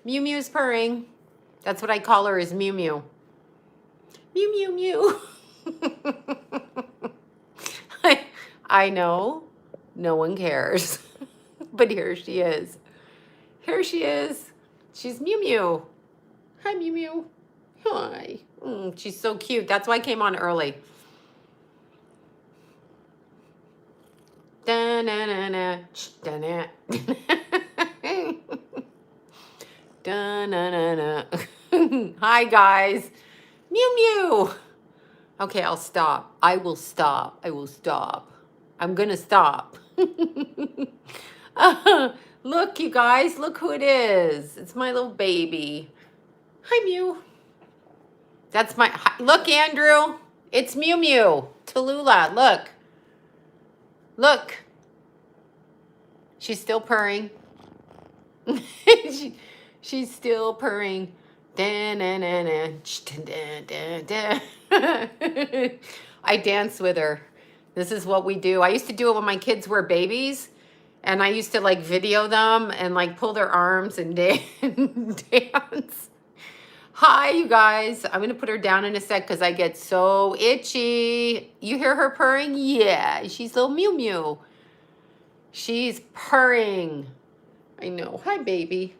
Mew Mew's purring. That's what I call her, is Mew Mew. Mew Mew Mew. I know. No one cares. But here she is. Here she is. She's Mew Mew. Hi, Mew Mew. Hi. She's so cute. That's why I came on early. Da-na-na-na. Da-na. Da-na-na-na. Hi, guys. Mew Mew. Okay, I'll stop. I will stop. I will stop. I'm going to stop. Look, you guys. Look who it is. It's my little baby. Hi, Mew. That's my... Look, Andrew. It's Mew Mew. Tallulah. Look. Look. She's still purring. She's still purring. I dance with her. This is what we do. I used to do it when my kids were babies, and I used to like video them and like pull their arms and dance. Hi, you guys. I'm gonna put her down in a sec because I get so itchy. You hear her purring? Yeah, she's little Mew Mew. She's purring. I know. Hi, baby.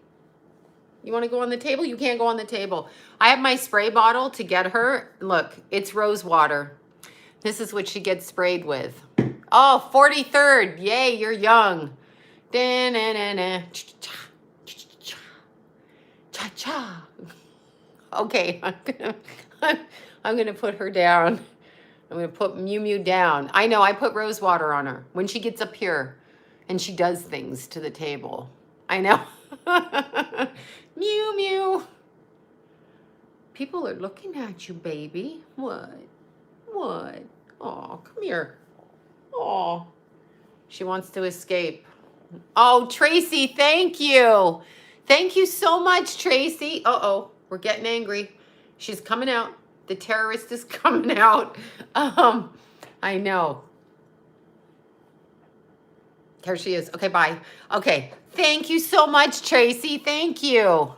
You want to go on the table? You can't go on the table. I have my spray bottle to get her. Look, it's rose water. This is what she gets sprayed with. Oh, 43rd. Yay, you're young. Da-na-na-na. Cha-cha. Okay, I'm gonna put her down. I'm gonna put Mew Mew down. I know, I put rose water on her when she gets up here and she does things to the table. I know. Mew Mew. People are looking at you, baby. What? What? Oh, come here. Oh, she wants to escape. Oh, Tracy, thank you. Thank you so much, Tracy. Uh-oh, we're getting angry. She's coming out. The terrorist is coming out. I know. There she is. Okay, bye. Okay, thank you so much, Tracy. Thank you.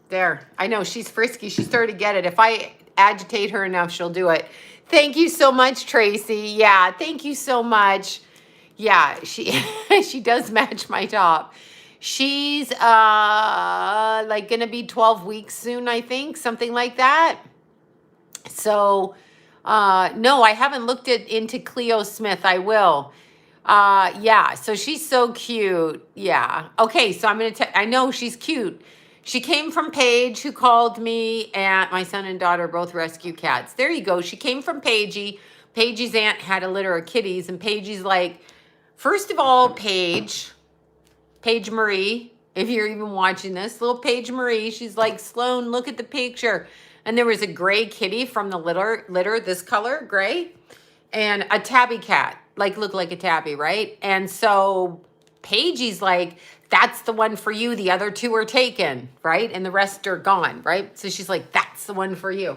There. I know, she's frisky. She's starting to get it. If I agitate her enough, she'll do it. Thank you so much, Tracy. Yeah, thank you so much. Yeah, she she does match my top. She's like gonna be 12 weeks soon, I think, something like that. So no, I haven't looked into Cleo Smith. I will. Yeah, so she's so cute. Yeah. Okay, so I'm gonna I know she's cute. She came from Paige, who called me, and my son and daughter both rescue cats. There you go. She came from Paigey. Paigey's aunt had a litter of kitties, and Paigey's like, first of all, Paige Marie, if you're even watching this, little Paige Marie, she's like, Sloan, look at the picture. And there was a gray kitty from the litter, this color, gray, and a tabby cat, like looked like a tabby, right? And so Paigey's like, that's the one for you. The other two are taken, right? And the rest are gone, right? So she's like, that's the one for you.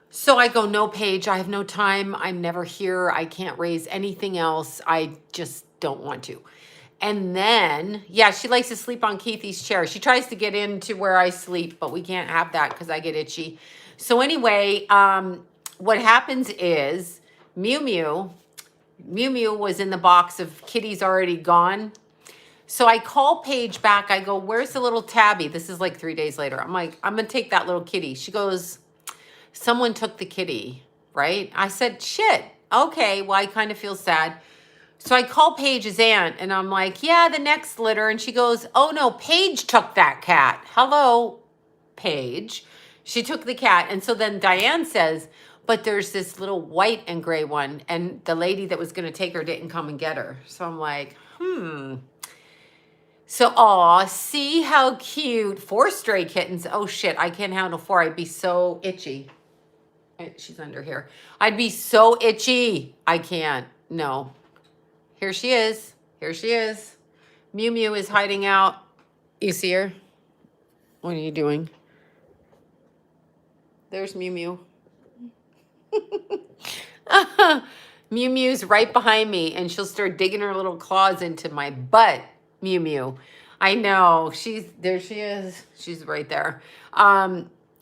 So I go, no, Paige, I have no time. I'm never here. I can't raise anything else. I just don't want to. And then, yeah, she likes to sleep on Keithy's chair. She tries to get into where I sleep, but we can't have that because I get itchy. So anyway, what happens is Mew Mew was in the box of kitties already gone. So I call Paige back. I go, where's the little tabby? This is like 3 days later. I'm like, I'm going to take that little kitty. She goes, someone took the kitty, right? I said, shit. Okay, well, I kind of feel sad. So I call Paige's aunt, and I'm like, yeah, the next litter. And she goes, oh, no, Paige took that cat. Hello, Paige. She took the cat. And so then Diane says, but there's this little white and gray one, and the lady that was going to take her didn't come and get her. So I'm like, So, aw, see how cute. 4 stray kittens. Oh, shit, I can't handle 4. I'd be so itchy. She's under here. I'd be so itchy. I can't. No. Here she is. Here she is. Mew Mew is hiding out. You see her? What are you doing? There's Mew Mew. Mew Mew's right behind me, and she'll start digging her little claws into my butt. Mew Mew. I know. She's there. She is. She's right there.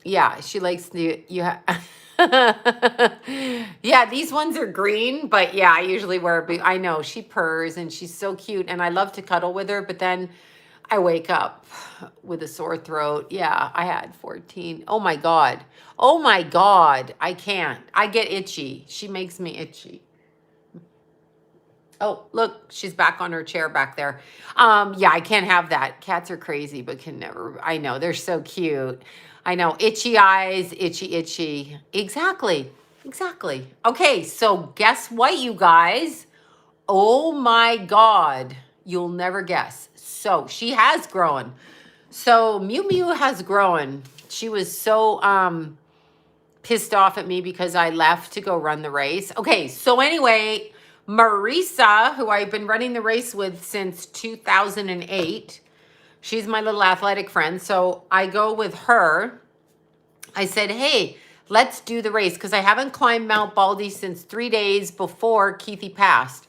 Yeah, she likes the yeah, these ones are green, but yeah, I usually wear I know she purrs and she's so cute and I love to cuddle with her, but then I wake up with a sore throat. Yeah, I had 14. Oh my God. Oh my God. I can't. I get itchy. She makes me itchy. Oh, look, she's back on her chair back there. Yeah, I can't have that. Cats are crazy, but can never. I know, they're so cute. I know, itchy eyes, itchy, itchy. Exactly, exactly. Okay, so guess what, you guys? Oh my God, you'll never guess. So she has grown. So Mew Mew has grown. She was so pissed off at me because I left to go run the race. Okay, so anyway, Marisa, who I've been running the race with since 2008, she's my little athletic friend. So I go with her. I said, hey, let's do the race because I haven't climbed Mount Baldy since 3 days before Keithy passed.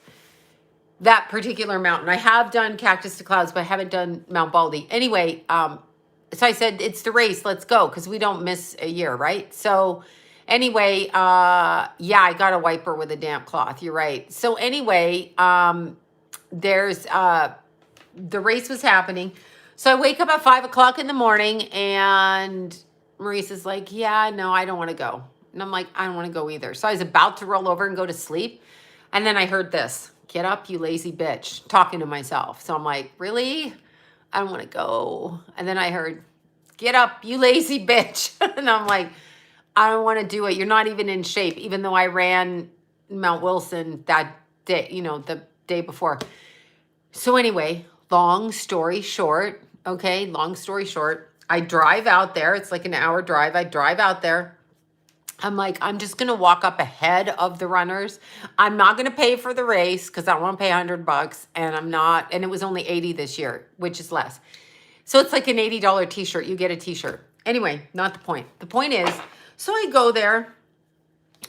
That particular mountain. I have done Cactus to Clouds, but I haven't done Mount Baldy. Anyway, so I said, it's the race, let's go, because we don't miss a year, right? So anyway, yeah, I got a wiper with a damp cloth, you're right. So anyway, there's, the race was happening. So I wake up at 5 o'clock in the morning and Maurice's like, yeah, no, I don't want to go. And I'm like, I don't want to go either. So I was about to roll over and go to sleep. And then I heard this, get up, you lazy bitch, talking to myself. So I'm like, really? I don't want to go. And then I heard, get up, you lazy bitch. And I'm like, I don't want to do it. You're not even in shape, even though I ran Mount Wilson that day, you know, the day before. So anyway, long story short, okay, long story short, I drive out there. It's like an hour drive. I drive out there. I'm like, I'm just going to walk up ahead of the runners. I'm not going to pay for the race because I don't want to pay $100 and I'm not, and it was only 80 this year, which is less. So it's like an $80 t-shirt. You get a t-shirt. Anyway, not the point. The point is, so I go there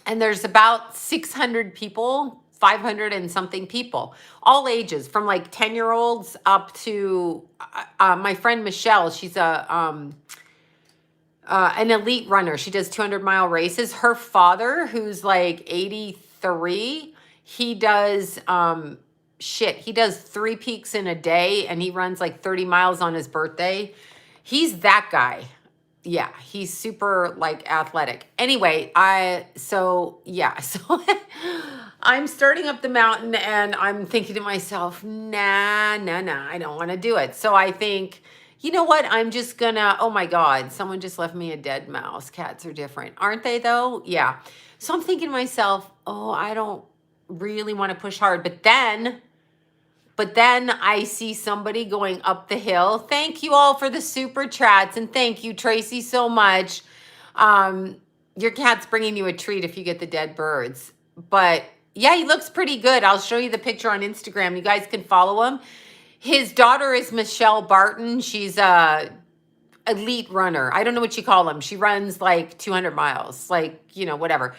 and there's about 600 people, 500 and something people, all ages, from like 10-year-olds up to my friend Michelle. She's an elite runner. She does 200-mile races. Her father, who's like 83, he does he does 3 peaks in a day and he runs like 30 miles on his birthday. He's that guy. Yeah, he's super like athletic. Anyway, so I'm starting up the mountain and I'm thinking to myself, nah, I don't want to do it. So I think, you know what? I'm just gonna, oh my God, someone just left me a dead mouse. Cats are different, aren't they though? Yeah. So I'm thinking to myself, oh, I don't really want to push hard. But then I see somebody going up the hill. Thank you all for the super chats. And thank you, Tracy, so much. Your cat's bringing you a treat if you get the dead birds. But yeah, he looks pretty good. I'll show you the picture on Instagram. You guys can follow him. His daughter is Michelle Barton. She's a elite runner. I don't know what you call them. She runs like 200 miles, like, you know, whatever.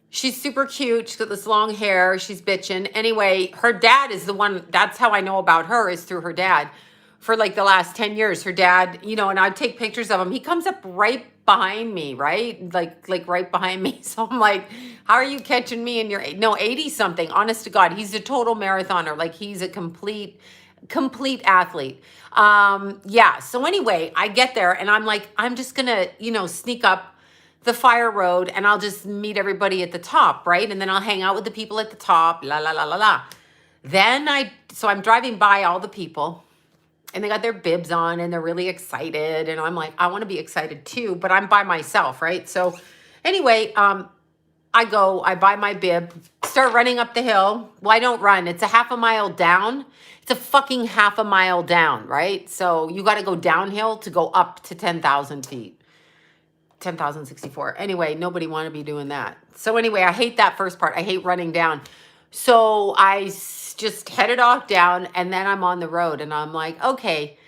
She's super cute. She's got this long hair. She's bitching. Anyway, her dad is the one. That's how I know about her, is through her dad. For like the last 10 years, her dad, you know, and I take pictures of him. He comes up right behind me, right? Like right behind me. So I'm like, how are you catching me in your, no, 80 something, honest to God. He's a total marathoner. Like he's a complete athlete. Yeah. So anyway, I get there and I'm like, I'm just going to, you know, sneak up the fire road and I'll just meet everybody at the top, right? And then I'll hang out with the people at the top, la, la, la, la, la. Then so I'm driving by all the people and they got their bibs on and they're really excited. And I'm like, I want to be excited too, but I'm by myself, right? So anyway, I buy my bib, start running up the hill. Well, I don't run. It's a half a mile down. It's a fucking half a mile down, right? So you got to go downhill to go up to 10,000 feet. 10,064. Anyway, nobody want to be doing that. So anyway, I hate that first part. I hate running down. So I just headed off down and then I'm on the road and I'm like, okay.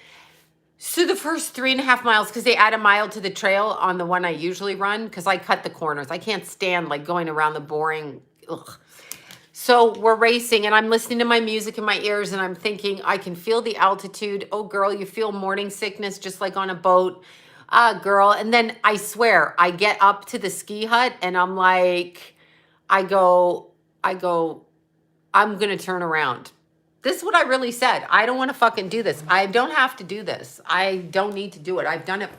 So the first 3.5 miles, because they add a mile to the trail on the one I usually run, because I cut the corners. I can't stand like going around the boring, ugh. So we're racing and I'm listening to my music in my ears and I'm thinking, I can feel the altitude. Oh, girl, you feel morning sickness just like on a boat. Girl. And then I swear, I get up to the ski hut and I'm like, I go, I'm going to turn around. This is what I really said. I don't want to fucking do this. I don't have to do this. I don't need to do it. I've done it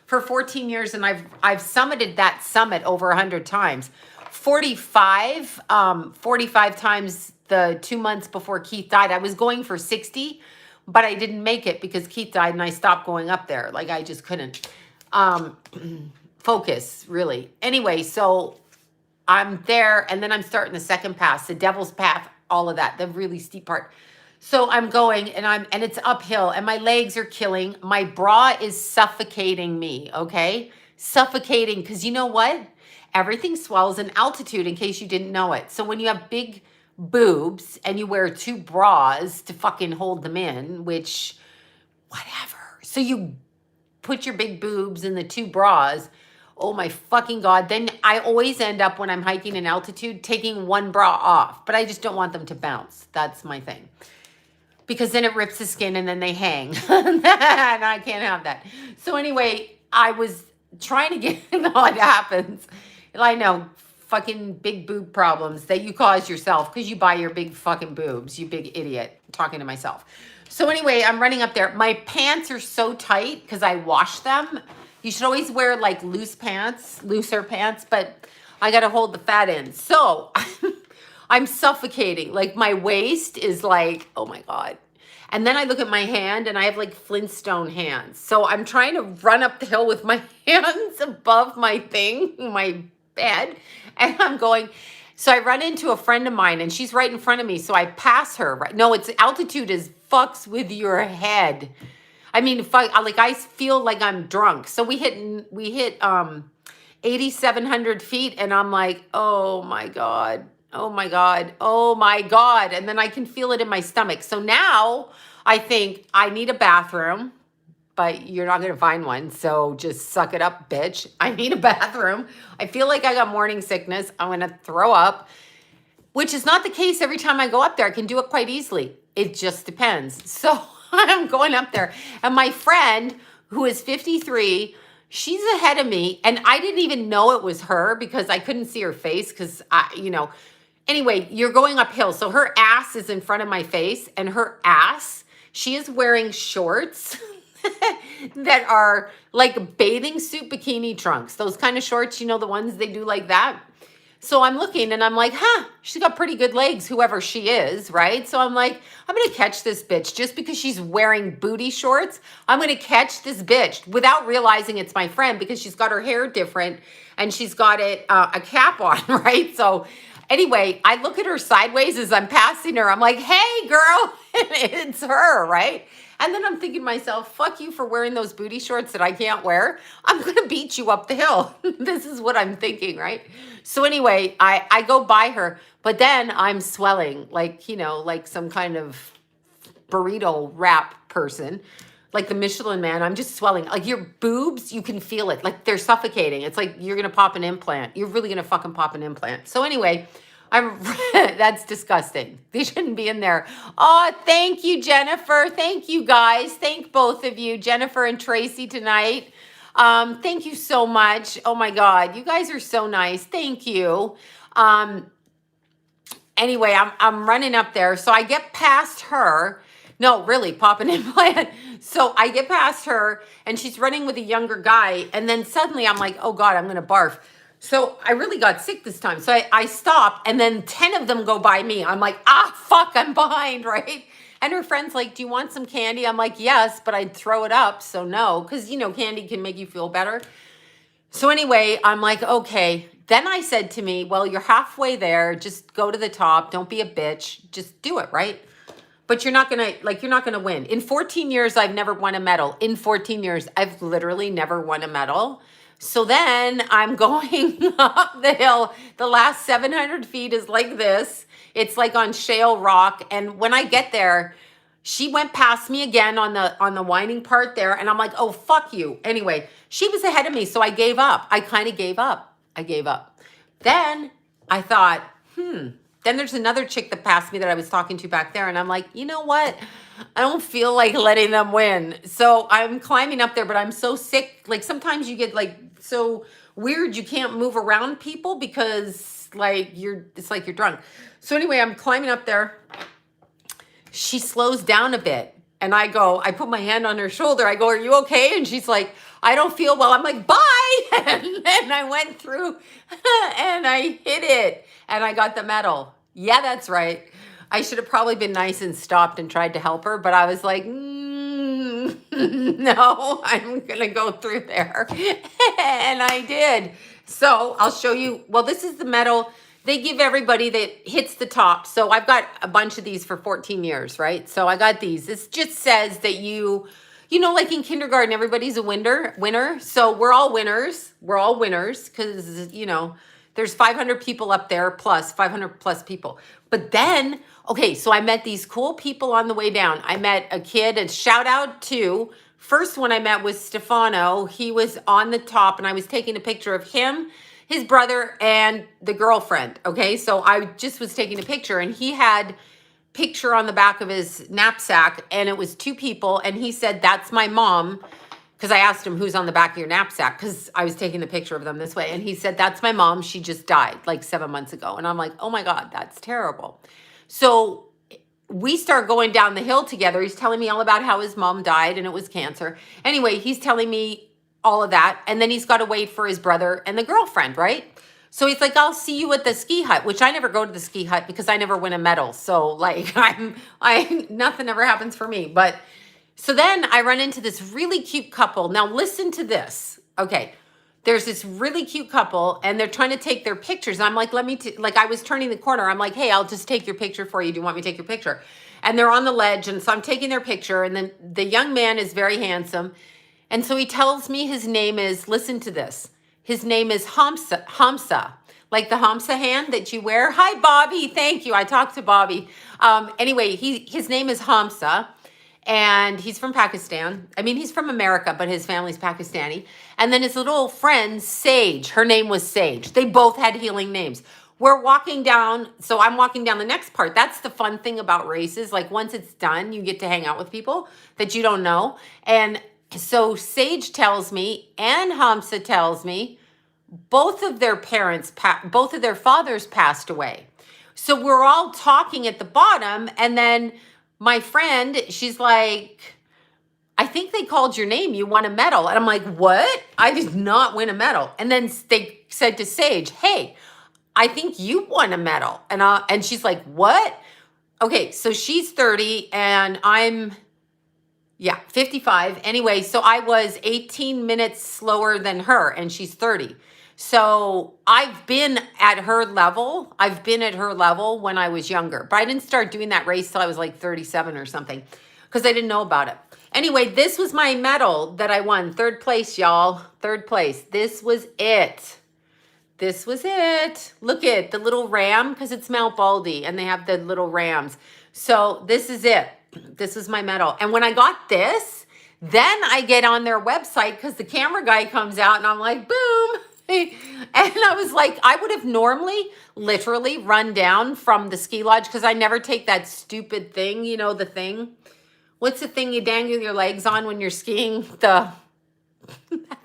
for 14 years and I've summited that summit over 100 times. 45 times the 2 months before Keith died. I was going for 60, but I didn't make it because Keith died and I stopped going up there. Like I just couldn't focus really. Anyway, so I'm there and then I'm starting the second pass, the Devil's Path, all of that, the really steep part. So I'm going and it's uphill and my legs are killing. My bra is suffocating me, okay? Suffocating, because you know what? Everything swells in altitude, in case you didn't know it. So when you have big boobs and you wear 2 bras to fucking hold them in, which, whatever. So you put your big boobs in the 2 bras. Oh my fucking God. Then I always end up when I'm hiking in altitude taking 1 bra off, but I just don't want them to bounce. That's my thing. Because then it rips the skin and then they hang. And I can't have that. So anyway, I was trying to get, no, it happens. I know, fucking big boob problems that you cause yourself because you buy your big fucking boobs, you big idiot. I'm talking to myself. So anyway, I'm running up there. My pants are so tight because I wash them. You should always wear like looser pants, but I got to hold the fat in. So I'm suffocating. Like my waist is like, oh my God. And then I look at my hand and I have like Flintstone hands. So I'm trying to run up the hill with my hands above my thing, my bed. And I'm going, so I run into a friend of mine and she's right in front of me. So I pass her, right? No, it's altitude is fucks with your head. I mean, like I feel like I'm drunk. So we hit 8,700 feet and I'm like, oh my God. Oh my God. Oh my God. And then I can feel it in my stomach. So now I think I need a bathroom, but you're not going to find one. So just suck it up, bitch. I need a bathroom. I feel like I got morning sickness. I'm going to throw up, which is not the case every time I go up there. I can do it quite easily. It just depends. So I'm going up there and my friend who is 53, she's ahead of me. And I didn't even know it was her because I couldn't see her face because anyway, you're going uphill. So her ass is in front of my face and her ass, she is wearing shorts that are like bathing suit bikini trunks. Those kind of shorts, the ones they do like that. So I'm looking and I'm like, she's got pretty good legs, whoever she is, right? So I'm like, I'm going to catch this bitch just because she's wearing booty shorts. I'm going to catch this bitch without realizing it's my friend because she's got her hair different and she's got it a cap on, right? So anyway, I look at her sideways as I'm passing her. I'm like, hey, girl, it's her, right? And then I'm thinking to myself, fuck you for wearing those booty shorts that I can't wear. I'm going to beat you up the hill. This is what I'm thinking, right? So anyway, I go by her, but then I'm swelling like, like some kind of burrito wrap person, like the Michelin Man. I'm just swelling. Like your boobs, you can feel it. Like they're suffocating. It's like you're going to pop an implant. You're really going to fucking pop an implant. So anyway, that's disgusting. They shouldn't be in there. Oh, thank you, Jennifer. Thank you, guys. Thank both of you, Jennifer and Tracy, tonight. Thank you so much. Oh my God, you guys are so nice. Thank you. Anyway, I'm running up there. So I get past her. No, really, pop an implant. So I get past her and she's running with a younger guy. And then suddenly I'm like, oh God, I'm going to barf. So I really got sick this time. So I stop and then 10 of them go by me. I'm like, fuck, I'm behind, right? And her friend's like, do you want some candy? I'm like, yes, but I'd throw it up. So no, because, candy can make you feel better. So anyway, I'm like, okay. Then I said to me, well, you're halfway there. Just go to the top. Don't be a bitch. Just do it, right? But you're not going to win. In 14 years, I've never won a medal. In 14 years, I've literally never won a medal. So then I'm going up the hill. The last 700 feet is like this. It's like on shale rock. And when I get there, she went past me again on the winding part there. And I'm like, oh, fuck you. Anyway, she was ahead of me. So I gave up. I kind of gave up. I gave up. Then I thought, then there's another chick that passed me that I was talking to back there. And I'm like, you know what? I don't feel like letting them win. So I'm climbing up there, but I'm so sick. Like sometimes you get like so weird. You can't move around people because like it's like you're drunk. So anyway, I'm climbing up there. She slows down a bit. And I put my hand on her shoulder. I go, are you okay? And she's like, I don't feel well. I'm like, bye. And then I went through and I hit it and I got the medal. Yeah, that's right. I should have probably been nice and stopped and tried to help her. But I was like, no, I'm going to go through there. And I did. So I'll show you. Well, this is the medal they give everybody that hits the top. So I've got a bunch of these for 14 years, right? So I got these. This just says that you know, like in kindergarten, everybody's a winner. So we're all winners. We're all winners because, you know, there's 500 people up there plus 500 plus people. But then, okay, so I met these cool people on the way down. I met a kid, and shout out to, first one I met was Stefano. He was on the top and I was taking a picture of him, his brother, and the girlfriend. Okay, so I just was taking a picture and he had picture on the back of his knapsack and it was two people and he said, that's my mom. Because I asked him, who's on the back of your knapsack? Because I was taking the picture of them this way. And he said, that's my mom. She just died like 7 months ago. And I'm like, oh my God, that's terrible. So we start going down the hill together. He's telling me all about how his mom died and it was cancer. Anyway, he's telling me all of that. And then he's got to wait for his brother and the girlfriend, right? So he's like, I'll see you at the ski hut, which I never go to the ski hut because I never win a medal. So like nothing ever happens for me. But so then I run into this really cute couple. Now listen to this. Okay. There's this really cute couple and they're trying to take their pictures. I'm like, like I was turning the corner. I'm like, hey, I'll just take your picture for you. Do you want me to take your picture? And they're on the ledge. And so I'm taking their picture. And then the young man is very handsome. And so he tells me his name is, listen to this. His name is Hamsa, like the Hamsa hand that you wear. Hi, Bobby. Thank you. I talked to Bobby. Anyway, his name is Hamsa, and he's from Pakistan. I mean, he's from America, but his family's Pakistani. And then his little friend, Sage. Her name was Sage. They both had healing names. We're walking down. So I'm walking down the next part. That's the fun thing about races. Like once it's done, you get to hang out with people that you don't know. And so Sage tells me and Hamsa tells me both of their fathers passed away. So we're all talking at the bottom. And then my friend, she's like, I think they called your name. You won a medal. And I'm like, what? I did not win a medal. And then they said to Sage, hey, I think you won a medal. And she's like, what? Okay, so she's 30 and I'm 55. Anyway, so I was 18 minutes slower than her and she's 30. So I've been at her level. I've been at her level when I was younger, but I didn't start doing that race till I was like 37 or something because I didn't know about it. Anyway, this was my medal that I won. 3rd place, y'all. 3rd place. This was it. This was it. Look at the little ram because it's Mount Baldy and they have the little rams. So this is it. This was my medal. And when I got this, then I get on their website because the camera guy comes out and I'm like, boom. And I was like, I would have normally literally run down from the ski lodge because I never take that stupid thing, you know, the thing. What's the thing you dangle your legs on when you're skiing? That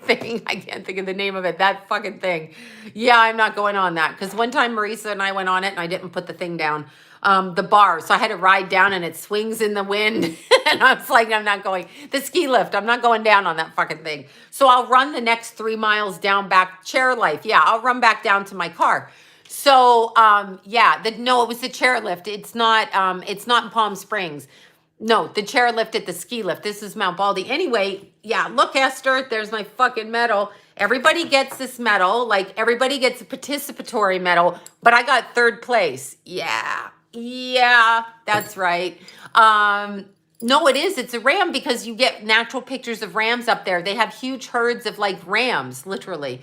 thing. I can't think of the name of it. That fucking thing. Yeah, I'm not going on that because one time Marisa and I went on it and I didn't put the thing down. The bar. So I had to ride down and it swings in the wind. And I was like, I'm not going. The ski lift. I'm not going down on that fucking thing. So I'll run the next 3 miles down back chair life. Yeah, I'll run back down to my car. So no, it was the chairlift. It's not in Palm Springs. No, the chairlift at the ski lift. This is Mount Baldy. Anyway, yeah, look, Esther, there's my fucking medal. Everybody gets this medal. Like everybody gets a participatory medal, but I got 3rd place. Yeah, that's right. No, it is. It's a ram because you get natural pictures of rams up there. They have huge herds of like rams, literally.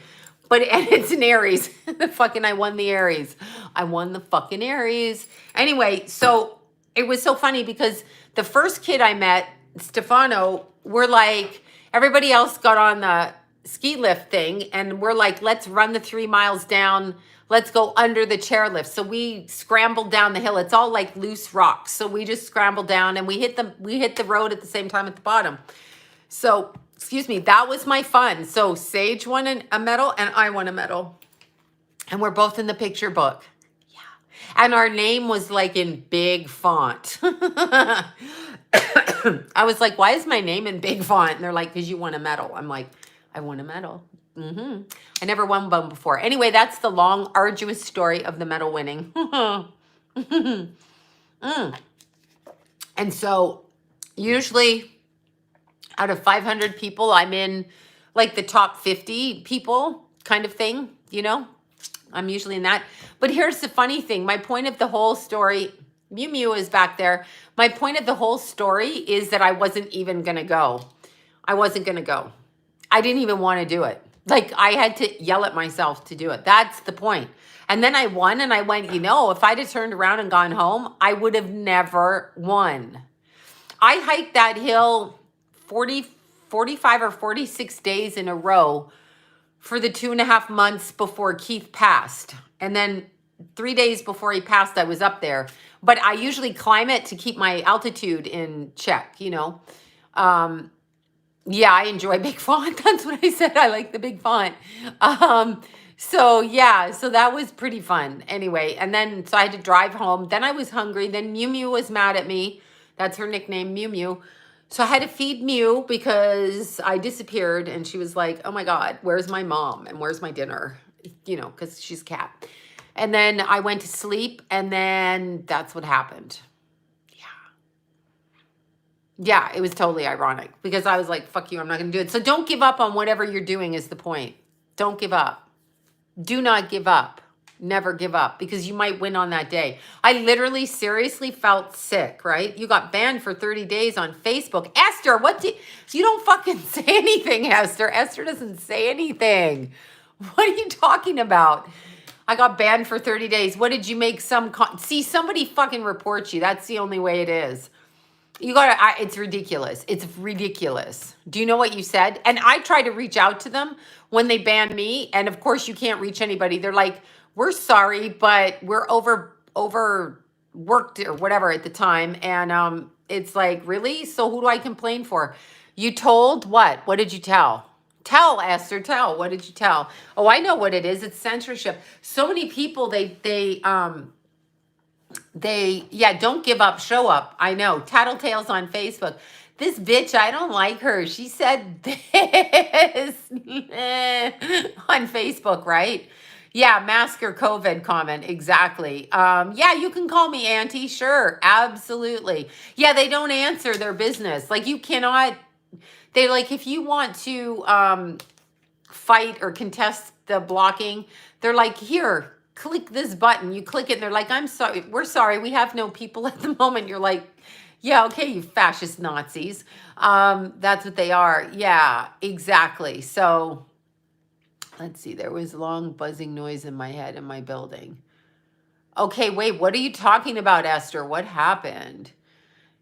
And it's an Aries. I won the Aries. I won the fucking Aries. Anyway, so it was so funny because the first kid I met, Stefano, we're like, everybody else got on ski lift thing, and we're like, let's run the 3 miles down. Let's go under the chairlift. So we scrambled down the hill. It's all like loose rocks. So we just scrambled down, and we hit the road at the same time at the bottom. So, excuse me, that was my fun. So Sage won a medal and I won a medal. And we're both in the picture book. Yeah. And our name was like in big font. I was like, why is my name in big font? And they're like, because you won a medal. I'm like, I won a medal. I never won one before. Anyway, that's the long, arduous story of the medal winning. And so usually out of 500 people, I'm in like the top 50 people kind of thing, you know? I'm usually in that. But here's the funny thing. My point of the whole story, Mew Mew is back there. My point of the whole story is that I wasn't even going to go. I wasn't going to go. I didn't even want to do it. Like, I had to yell at myself to do it. That's the point. And then I won, and I went, you know, if I'd have turned around and gone home, I would have never won. I hiked that hill 45 or 46 days in a row for the 2.5 months before Keith passed. And then 3 days before he passed, I was up there. But I usually climb it to keep my altitude in check, you know. Yeah, I enjoy big font. That's what I said. I like the big font. So yeah, so that was pretty fun. Anyway, and then, so I had to drive home. Then I was hungry. Then Mew Mew was mad at me. That's her nickname, Mew Mew. So I had to feed Mew because I disappeared, and she was like, oh my God, where's my mom? And where's my dinner? You know, because she's a cat. And then I went to sleep, and then that's what happened. Yeah, it was totally ironic because I was like, fuck you, I'm not going to do it. So don't give up on whatever you're doing is the point. Don't give up. Do not give up. Never give up because you might win on that day. I literally seriously felt sick, right? You got banned for 30 days on Facebook. Esther, you don't fucking say anything, Esther. Esther doesn't say anything. What are you talking about? I got banned for 30 days. What did you make see, somebody fucking reports you. That's the only way it is. You gotta, it's ridiculous. It's ridiculous. Do you know what you said? And I tried to reach out to them when they banned me. And of course you can't reach anybody. They're like, we're sorry, but we're overworked or whatever at the time. And it's like, really? So who do I complain for? You told what? What did you tell? Tell, Esther, tell. What did you tell? Oh, I know what it is. It's censorship. So many people, yeah, don't give up, show up. I know. Tattletales on Facebook. This bitch, I don't like her. She said this on Facebook, right? Yeah, mask or COVID comment. Exactly. Yeah, you can call me auntie. Sure. Absolutely. Yeah, they don't answer their business. Like, you cannot, they like, if you want to fight or contest the blocking, they're like, here, click this button. You click it and they're like, I'm sorry. We're sorry. We have no people at the moment. You're like, yeah, okay, you fascist Nazis. That's what they are. Yeah, exactly. So let's see. There was a long buzzing noise in my head in my building. Okay, wait, what are you talking about, Esther? What happened?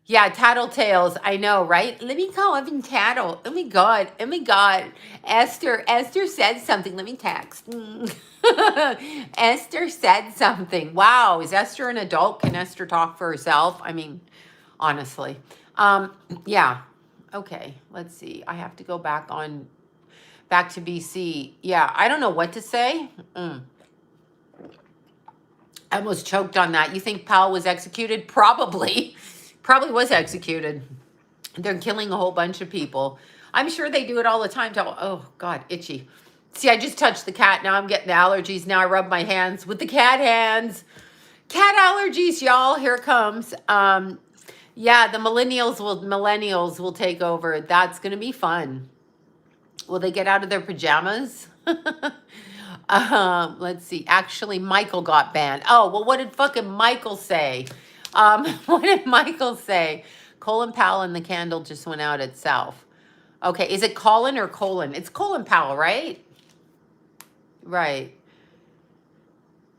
Yeah, tattletales. I know, right? Let me call up and tattle. Oh my God. Oh my God. Esther said something. Let me text. Esther said something. Wow. Is Esther an adult? Can Esther talk for herself? I mean, honestly. Yeah. Okay. Let's see. I have to go back to BC. Yeah. I don't know what to say. I almost choked on that. You think Powell was executed? Probably was executed. They're killing a whole bunch of people. I'm sure they do it all the time. Oh God, itchy. See, I just touched the cat. Now I'm getting allergies. Now I rub my hands with the cat hands. Cat allergies, y'all. Here it comes. Yeah, the millennials will take over. That's gonna be fun. Will they get out of their pajamas? Let's see. Actually, Michael got banned. Oh, well, what did fucking Michael say? What did Michael say? Colin Powell and the candle just went out itself. Okay, is it Colin or Colin? It's Colin Powell, right? Right.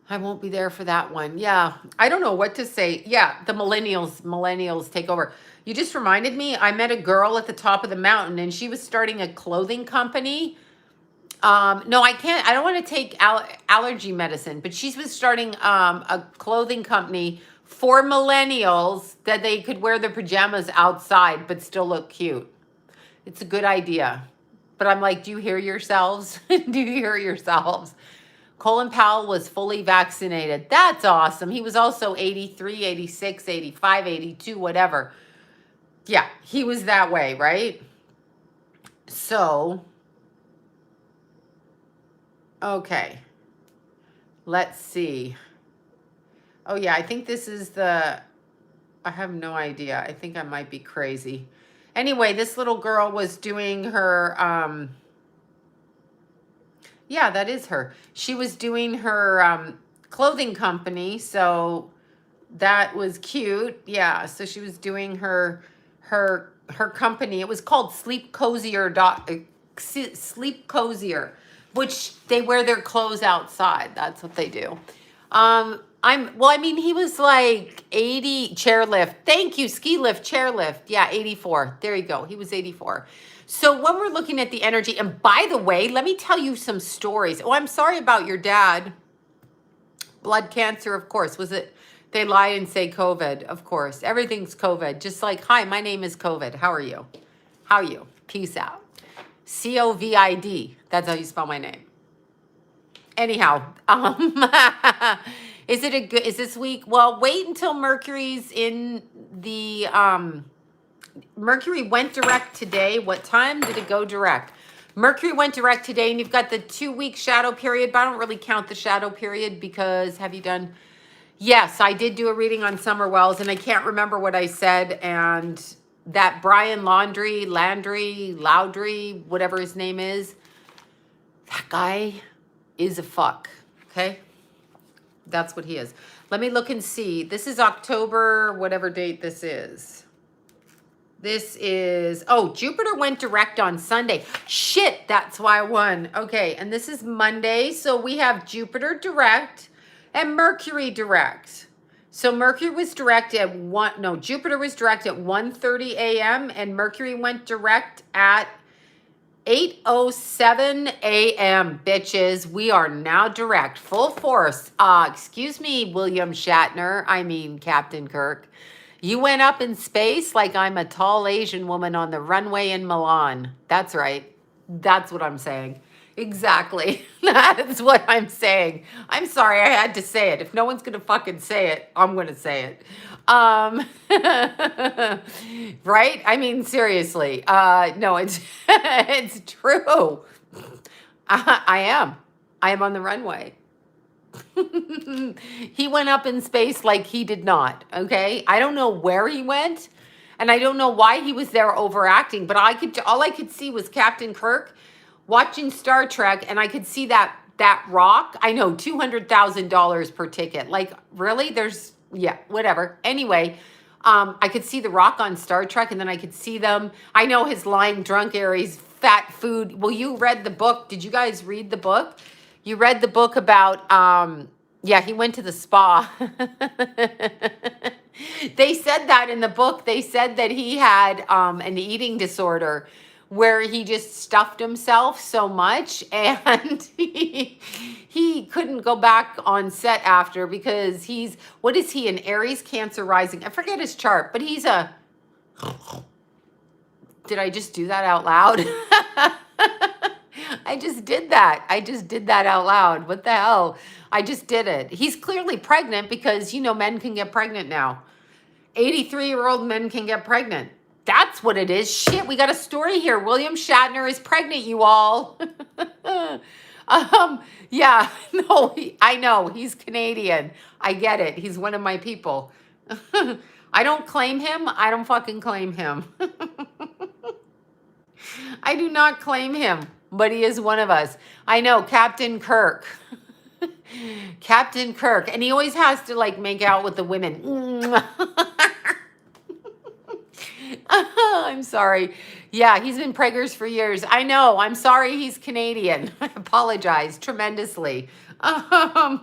I won't be there for that one. Yeah, I don't know what to say. Yeah, the millennials take over. You just reminded me, I met a girl at the top of the mountain, and she was starting a clothing company. No, I can't. I don't want to take allergy medicine, but she was starting a clothing company for millennials that they could wear their pajamas outside but still look cute. It's a good idea. But I'm like, do you hear yourselves? Do you hear yourselves? Colin Powell was fully vaccinated. That's awesome. He was also 83, 86, 85, 82, whatever. Yeah, he was that way, right? So, okay. Let's see. Oh, yeah, I think this is the... I have no idea. I think I might be crazy. Anyway, this little girl was doing her... yeah, that is her. She was doing her clothing company, so that was cute. Yeah, so she was doing her company. It was called Sleep Cozier, Sleep Cozier, which they wear their clothes outside. That's what they do. Well, I mean, he was like 80, chairlift. Thank you, ski lift, chairlift. Yeah, 84. There you go. He was 84. So when we're looking at the energy, and by the way, let me tell you some stories. Oh, I'm sorry about your dad. Blood cancer, of course. Was it? They lie and say COVID, of course. Everything's COVID. Just like, hi, my name is COVID. How are you? How are you? Peace out. COVID. That's how you spell my name. Anyhow, is this week? Well, wait until Mercury's in the, Mercury went direct today. What time did it go direct? Mercury went direct today, and you've got the 2-week shadow period, but I don't really count the shadow period because have you done... Yes, I did do a reading on Summer Wells, and I can't remember what I said, and that Brian Laundrie, whatever his name is, that guy is a fuck, okay? That's what he is. Let me look and see. This is October, whatever date this is. This is, oh, Jupiter went direct on Sunday. Shit, that's why I won. Okay, and this is Monday, so we have Jupiter direct and Mercury direct. So Mercury was direct at Jupiter was direct at 1:30 a.m. and Mercury went direct at 8:07 a.m. Bitches, we are now direct, full force. Excuse me, William Shatner. I mean, Captain Kirk. You went up in space like I'm a tall Asian woman on the runway in Milan. That's right. That's what I'm saying. Exactly. That's what I'm saying. I'm sorry I had to say it. If no one's going to fucking say it, I'm going to say it. Right? I mean, seriously. No, it's it's true. I am. I am on the runway. He went up in space like he did not, okay? I don't know where he went, and I don't know why he was there overacting, but all I could see was Captain Kirk watching Star Trek, and I could see that rock. I know, $200,000 per ticket. Like, really? Yeah, whatever. Anyway, I could see the rock on Star Trek, and then I could see them. I know his lying drunk Aries, fat food. Well, you read the book. Did you guys read the book? You read the book about, yeah, he went to the spa. They said that in the book. They said that he had an eating disorder where he just stuffed himself so much and he couldn't go back on set after because what is he, an Aries, Cancer rising? I forget his chart, but he's a... Did I just do that out loud? I just did that. I just did that out loud. What the hell? I just did it. He's clearly pregnant because, you know, men can get pregnant now. 83-year-old men can get pregnant. That's what it is. Shit, we got a story here. William Shatner is pregnant, you all. Yeah, no, I know. He's Canadian. I get it. He's one of my people. I don't claim him. I don't fucking claim him. I do not claim him, but he is one of us. I know, Captain Kirk. Captain Kirk. And he always has to, like, make out with the women. I'm sorry. Yeah, he's been preggers for years. I know. I'm sorry he's Canadian. I apologize tremendously. I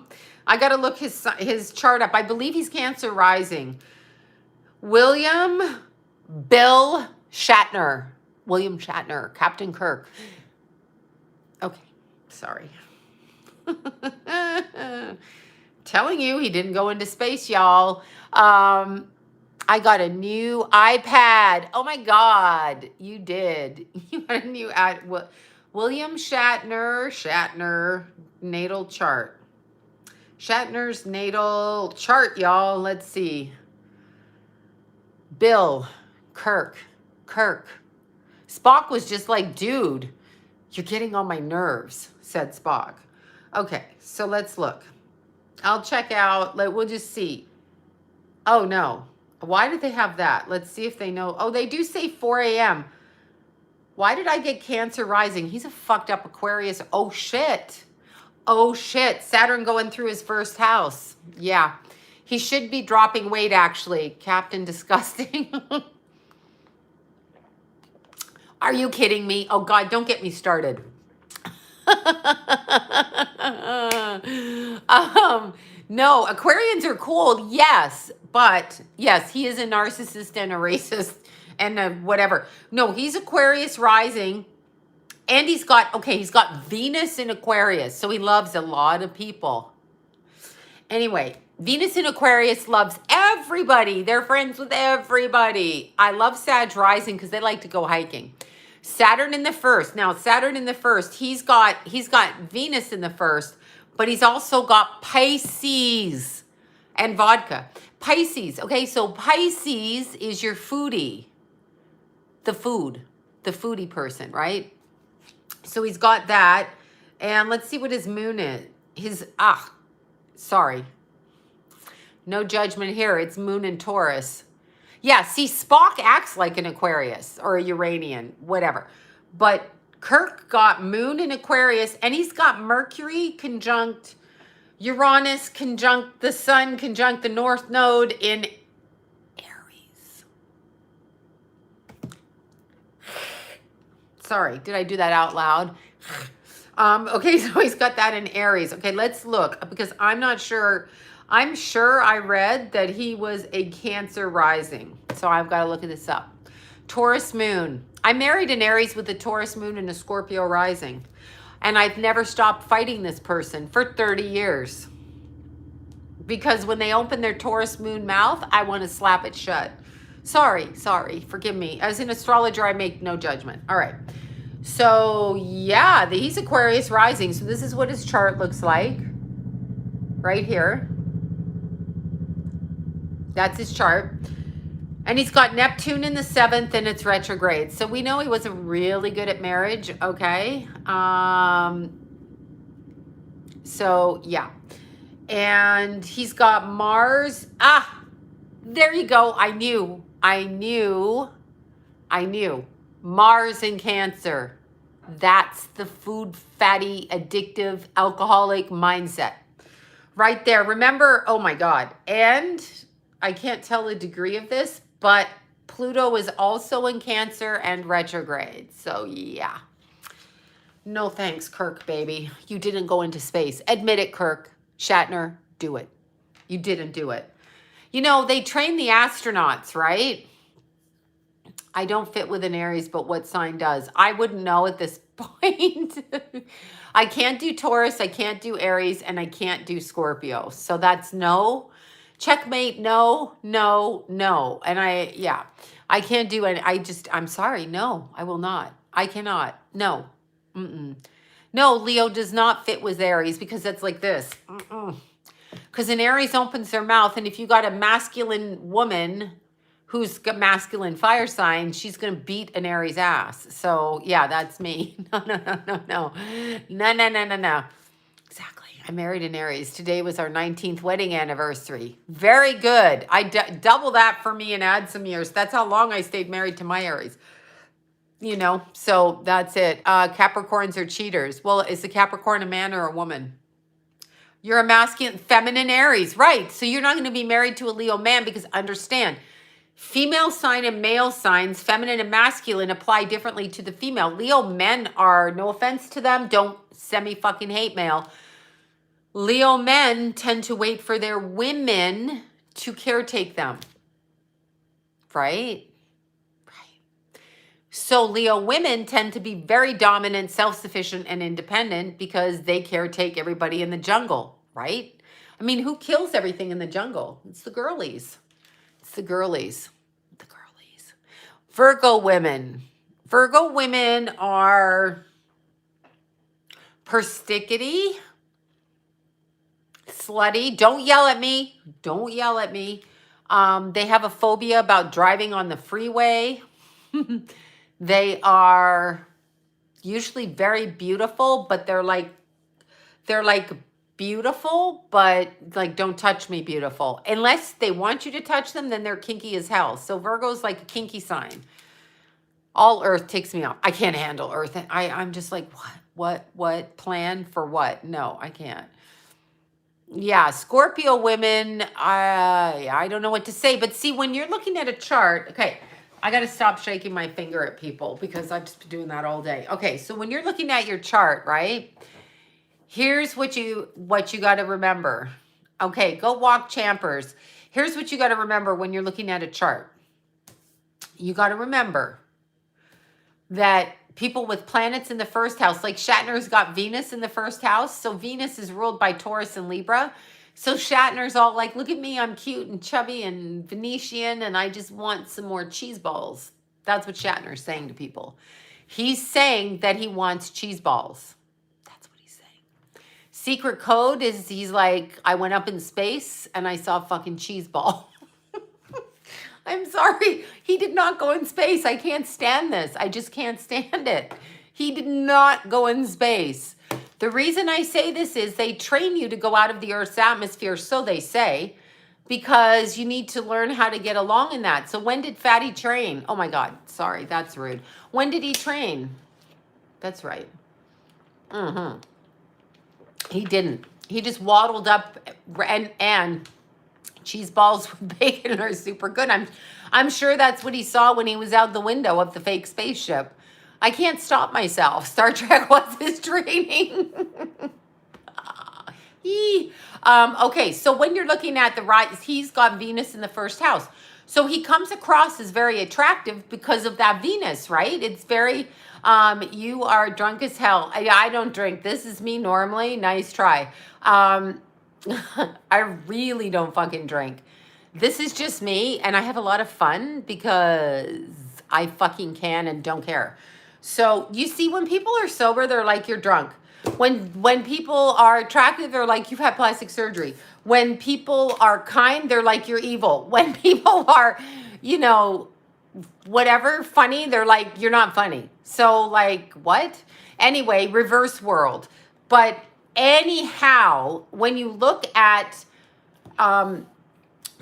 got to look his chart up. I believe he's Cancer rising. William Shatner. William Shatner. Captain Kirk. Okay. Sorry. Telling you, he didn't go into space, y'all. I got a new iPad. Oh my God, you did. You got a new William Shatner natal chart. Shatner's natal chart, y'all. Let's see. Bill, Kirk. Spock was just like, dude, you're getting on my nerves, said Spock. Okay, so let's look. I'll check out. We'll just see. Oh, no. Why did they have that? Let's see if they know. Oh, they do say 4 a.m. Why did I get Cancer rising? He's a fucked up Aquarius. Oh, shit. Oh, shit. Saturn going through his first house. Yeah. He should be dropping weight, actually. Captain Disgusting. Are you kidding me? Oh, God, don't get me started. No, Aquarians are cool, yes, but yes, he is a narcissist and a racist and a whatever. No, he's Aquarius rising, and he's got Venus in Aquarius, so he loves a lot of people. Anyway, Venus in Aquarius loves everybody. They're friends with everybody. I love Sag rising because they like to go hiking. Saturn in the first. Now, Saturn in the first, he's got Venus in the first, but he's also got Pisces and vodka. Pisces, okay, so Pisces is your foodie. The foodie person, right? So he's got that. And let's see what his moon is. Sorry. No judgment here. It's moon in Taurus. Yeah, see, Spock acts like an Aquarius or a Uranian, whatever. But Kirk got moon in Aquarius, and he's got Mercury conjunct Uranus, conjunct the sun, conjunct the North Node in Aries. Sorry, did I do that out loud? Okay, so he's got that in Aries. Okay, let's look, because I'm not sure. I'm sure I read that he was a Cancer rising. So I've got to look this up. Taurus moon. I married an Aries with a Taurus moon and a Scorpio rising. And I've never stopped fighting this person for 30 years. Because when they open their Taurus moon mouth, I want to slap it shut. Sorry. Forgive me. As an astrologer, I make no judgment. All right. So, yeah, he's Aquarius rising. So this is what his chart looks like. Right here. That's his chart. And he's got Neptune in the 7th, and it's retrograde. So we know he wasn't really good at marriage, okay? So, yeah. And he's got Mars. There you go. I knew. Mars in Cancer. That's the food, fatty, addictive, alcoholic mindset. Right there. Remember, oh my God. And I can't tell the degree of this, but Pluto is also in Cancer and retrograde. So yeah. No thanks, Kirk, baby. You didn't go into space. Admit it, Kirk. Shatner, do it. You didn't do it. You know, they train the astronauts, right? I don't fit with an Aries, but what sign does? I wouldn't know at this point. I can't do Taurus, I can't do Aries, and I can't do Scorpio. So that's no. Checkmate, no. And I can't do it. I'm sorry. No, I will not. I cannot. No. No, Leo does not fit with Aries because that's like this. Because an Aries opens their mouth, and if you got a masculine woman who's got masculine fire sign, she's going to beat an Aries ass. So, yeah, that's me. No. Exactly. I married an Aries. Today was our 19th wedding anniversary. Very good. Double that for me and add some years. That's how long I stayed married to my Aries. You know, so that's it. Capricorns are cheaters. Well, is a Capricorn a man or a woman? You're a masculine, feminine Aries. Right. So you're not going to be married to a Leo man because understand, female sign and male signs, feminine and masculine, apply differently to the female. Leo men are, no offense to them, don't semi-fucking hate mail. Leo men tend to wait for their women to caretake them. Right? So Leo women tend to be very dominant, self-sufficient, and independent because they caretake everybody in the jungle, right? I mean, who kills everything in the jungle? It's the girlies. It's the girlies. The girlies. Virgo women. Virgo women are perstickety, slutty. Don't yell at me. Don't yell at me. They have a phobia about driving on the freeway. They are usually very beautiful, but they're like beautiful, but like don't touch me beautiful. Unless they want you to touch them, then they're kinky as hell. So Virgo's like a kinky sign. All earth takes me off. I can't handle earth. I'm just like, what plan for what? No, I can't. Yeah, Scorpio women, I don't know what to say, but see, when you're looking at a chart, okay, I got to stop shaking my finger at people because I've just been doing that all day. Okay, so when you're looking at your chart, right, here's what you got to remember. Okay, go walk Champers. Here's what you got to remember when you're looking at a chart. You got to remember that people with planets in the first house, like Shatner's got Venus in the first house. So Venus is ruled by Taurus and Libra. So Shatner's all like, look at me, I'm cute and chubby and Venetian and I just want some more cheese balls. That's what Shatner's saying to people. He's saying that he wants cheese balls. That's what he's saying. Secret code is he's like, I went up in space and I saw a fucking cheese ball. I'm sorry. He did not go in space. I can't stand this. I just can't stand it. He did not go in space. The reason I say this is they train you to go out of the Earth's atmosphere, so they say, because you need to learn how to get along in that. So when did Fatty train? Oh my God. Sorry, that's rude. When did he train? That's right. He didn't. He just waddled up and cheese balls with bacon are super good. I'm sure that's what he saw when he was out the window of the fake spaceship. I can't stop myself. Star Trek was his training. Okay, so when you're looking at the rise, he's got Venus in the first house. So he comes across as very attractive because of that Venus, right? It's very, you are drunk as hell. I don't drink. This is me normally. Nice try. I really don't fucking drink. This is just me, and I have a lot of fun because I fucking can and don't care. So you see, when people are sober, they're like, you're drunk. When people are attractive, they're like, you've had plastic surgery. When people are kind, they're like, you're evil. When people are, you know, whatever, funny, they're like, you're not funny. So like, what? Anyway, reverse world. But anyhow, when you look at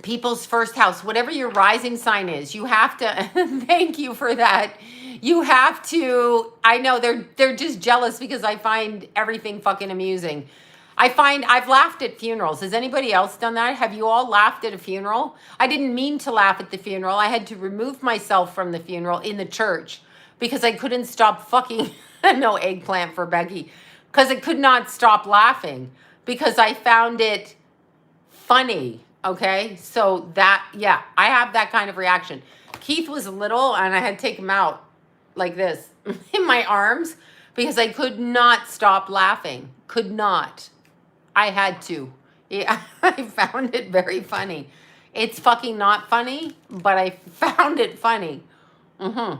people's first house, whatever your rising sign is, you have to, thank you for that. You have to, I know they're just jealous because I find everything fucking amusing. I've laughed at funerals. Has anybody else done that? Have you all laughed at a funeral? I didn't mean to laugh at the funeral. I had to remove myself from the funeral in the church because I couldn't stop fucking, no eggplant for Becky, because I could not stop laughing because I found it funny. Okay. So that, yeah, I have that kind of reaction. Keith was little and I had to take him out like this in my arms because I could not stop laughing. Could not. I had to. Yeah, I found it very funny. It's fucking not funny, but I found it funny. I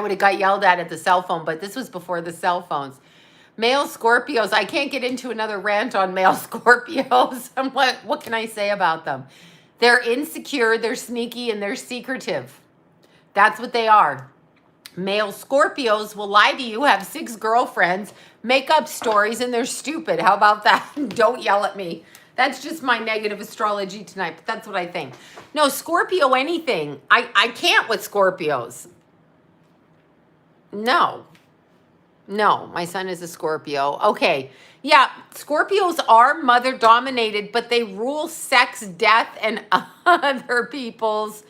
would have got yelled at the cell phone, but this was before the cell phones. Male Scorpios, I can't get into another rant on male Scorpios. What can I say about them? They're insecure, they're sneaky, and they're secretive. That's what they are. Male Scorpios will lie to you, have 6 girlfriends, make up stories, and they're stupid. How about that? Don't yell at me. That's just my negative astrology tonight, but that's what I think. No, Scorpio anything. I can't with Scorpios. No, my son is a Scorpio. Okay. Yeah, Scorpios are mother dominated, but they rule sex, death, and other people's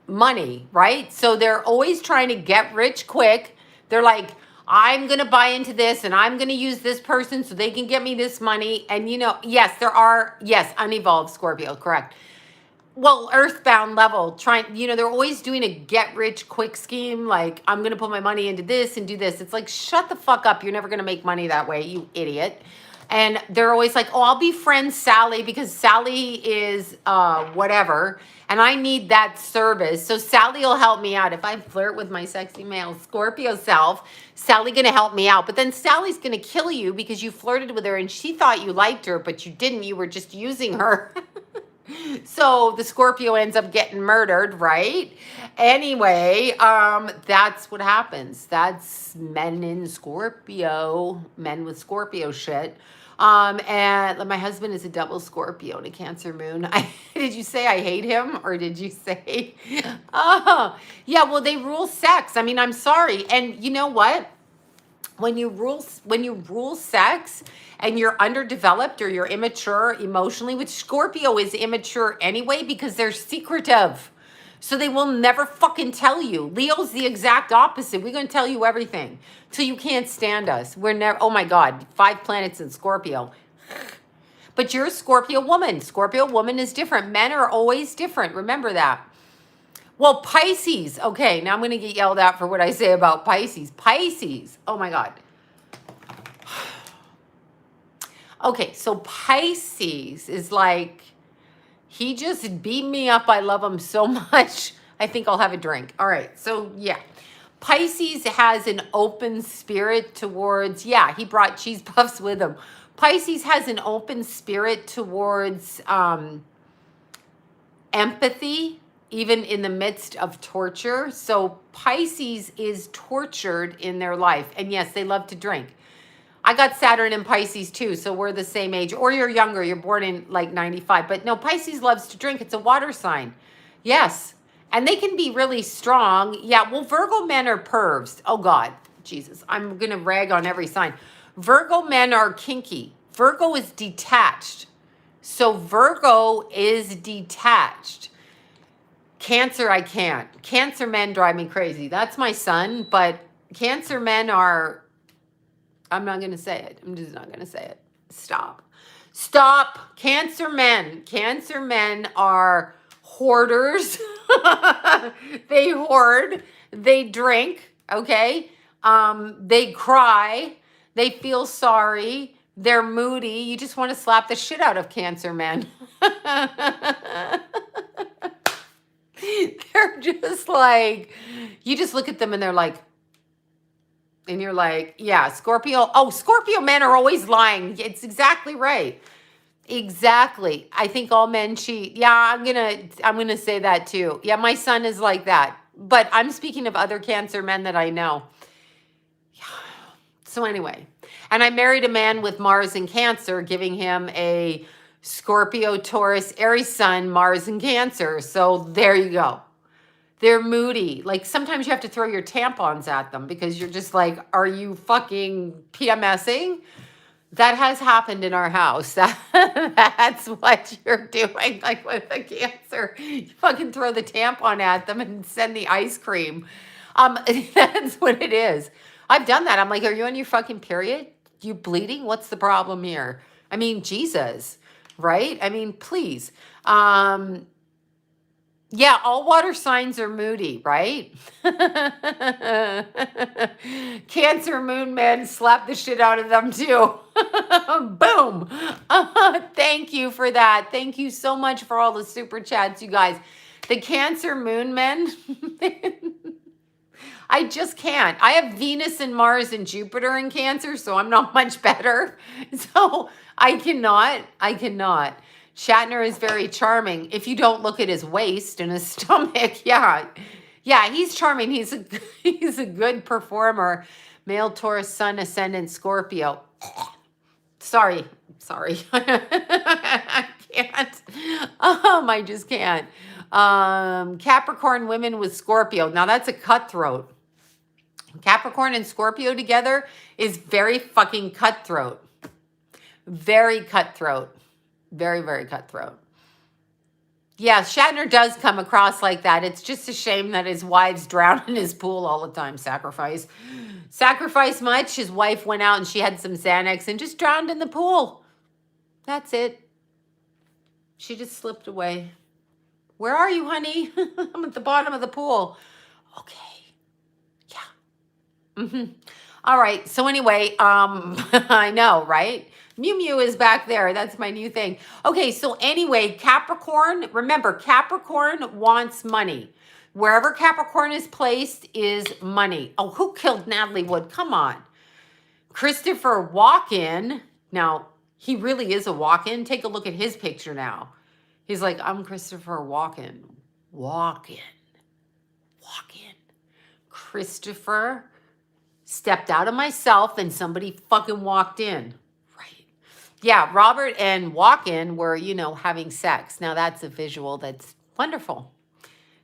money, right? So they're always trying to get rich quick. They're like, I'm going to buy into this and I'm going to use this person so they can get me this money. And, you know, yes, there are, yes, unevolved Scorpio, correct. Well, earthbound level, trying, you know, they're always doing a get rich quick scheme. Like, I'm going to put my money into this and do this. It's like, shut the fuck up. You're never going to make money that way, you idiot. And they're always like, oh, I'll befriend Sally because Sally is whatever. And I need that service. So Sally will help me out. If I flirt with my sexy male Scorpio self, Sally going to help me out. But then Sally's going to kill you because you flirted with her and she thought you liked her, but you didn't. You were just using her. So the Scorpio ends up getting murdered, right? Anyway, that's what happens. That's men in Scorpio, men with Scorpio shit. And my husband is a double Scorpio and a Cancer moon. Did you say I hate him or did you say, oh, yeah, well, they rule sex. I mean, I'm sorry. And you know what? When you rule sex and you're underdeveloped or you're immature emotionally, which Scorpio is immature anyway because they're secretive. So they will never fucking tell you. Leo's the exact opposite. We're going to tell you everything till you can't stand us. We're never, oh my God, 5 planets in Scorpio. But you're a Scorpio woman. Scorpio woman is different. Men are always different. Remember that. Well, Pisces. Okay, now I'm going to get yelled at for what I say about Pisces. Pisces. Oh my God. Okay, so Pisces is like, he just beat me up. I love him so much. I think I'll have a drink. All right, so yeah. Pisces has an open spirit towards, yeah, he brought cheese puffs with him. Pisces has an open spirit towards empathy, even in the midst of torture. So Pisces is tortured in their life. And yes, they love to drink. I got Saturn in Pisces too, so we're the same age. Or you're younger, you're born in like 95. But no, Pisces loves to drink. It's a water sign. Yes. And they can be really strong. Yeah, well, Virgo men are pervs. Oh God, Jesus. I'm going to rag on every sign. Virgo men are kinky. Virgo is detached. So Virgo is detached. Cancer, I can't. Cancer men drive me crazy. That's my son, but Cancer men are, I'm not going to say it. I'm just not going to say it. Stop. Stop. Cancer men. Cancer men are hoarders. They hoard. They drink. Okay. They cry. They feel sorry. They're moody. You just want to slap the shit out of Cancer men. They're just like, you just look at them and they're like, and you're like, yeah, Scorpio. Oh, Scorpio men are always lying. It's exactly right. Exactly. I think all men cheat. Yeah, I'm gonna say that too. Yeah, my son is like that. But I'm speaking of other Cancer men that I know. Yeah. So anyway, and I married a man with Mars in Cancer, giving him a Scorpio, Taurus, Aries sun, Mars in Cancer. So there you go. They're moody. Like sometimes you have to throw your tampons at them because you're just like, are you fucking PMSing? That has happened in our house. That's what you're doing. Like with a Cancer, you fucking throw the tampon at them and send the ice cream. That's what it is. I've done that. I'm like, are you on your fucking period? You bleeding? What's the problem here? I mean, Jesus, right? I mean, please. Yeah, all water signs are moody, right? Cancer moon men slap the shit out of them too. Boom. Thank you for that. Thank you so much for all the super chats, you guys. The Cancer moon men, I just can't. I have Venus and Mars and Jupiter in Cancer, so I'm not much better. So I cannot. Shatner is very charming. If you don't look at his waist and his stomach, yeah. Yeah, he's charming. He's a good performer. Male Taurus, Sun, Ascendant, Scorpio. Sorry. I can't. I just can't. Capricorn women with Scorpio. Now that's a cutthroat. Capricorn and Scorpio together is very fucking cutthroat. Very cutthroat. Very, very cutthroat. Yeah, Shatner does come across like that. It's just a shame that his wives drown in his pool all the time. Sacrifice. Sacrifice much. His wife went out and she had some Xanax and just drowned in the pool. That's it. She just slipped away. Where are you, honey? I'm at the bottom of the pool. Okay. Yeah. All right. So anyway, I know, right? Mew Mew is back there. That's my new thing. Okay. So anyway, Capricorn, remember, Capricorn wants money. Wherever Capricorn is placed is money. Oh, who killed Natalie Wood? Come on. Christopher Walken. Now, he really is a walk-in. Take a look at his picture now. He's like, I'm Christopher Walken. Walken. Walken. Christopher stepped out of myself and somebody fucking walked in. Right. Yeah, Robert and Walken were, you know, having sex. Now that's a visual that's wonderful.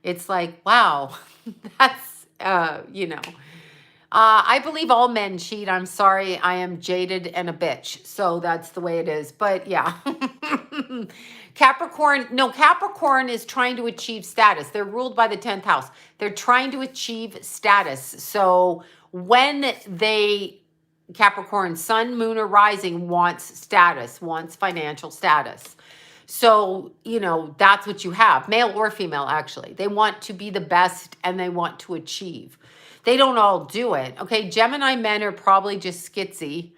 It's like, wow, that's, you know. I believe all men cheat. I'm sorry. I am jaded and a bitch. So that's the way it is. But yeah. Capricorn, no, Capricorn is trying to achieve status. They're ruled by the 10th house. They're trying to achieve status. So when they, Capricorn, sun, moon, or rising wants status, wants financial status. So, you know, that's what you have, male or female, actually. They want to be the best and they want to achieve. They don't all do it. Okay, Gemini men are probably just skitsy.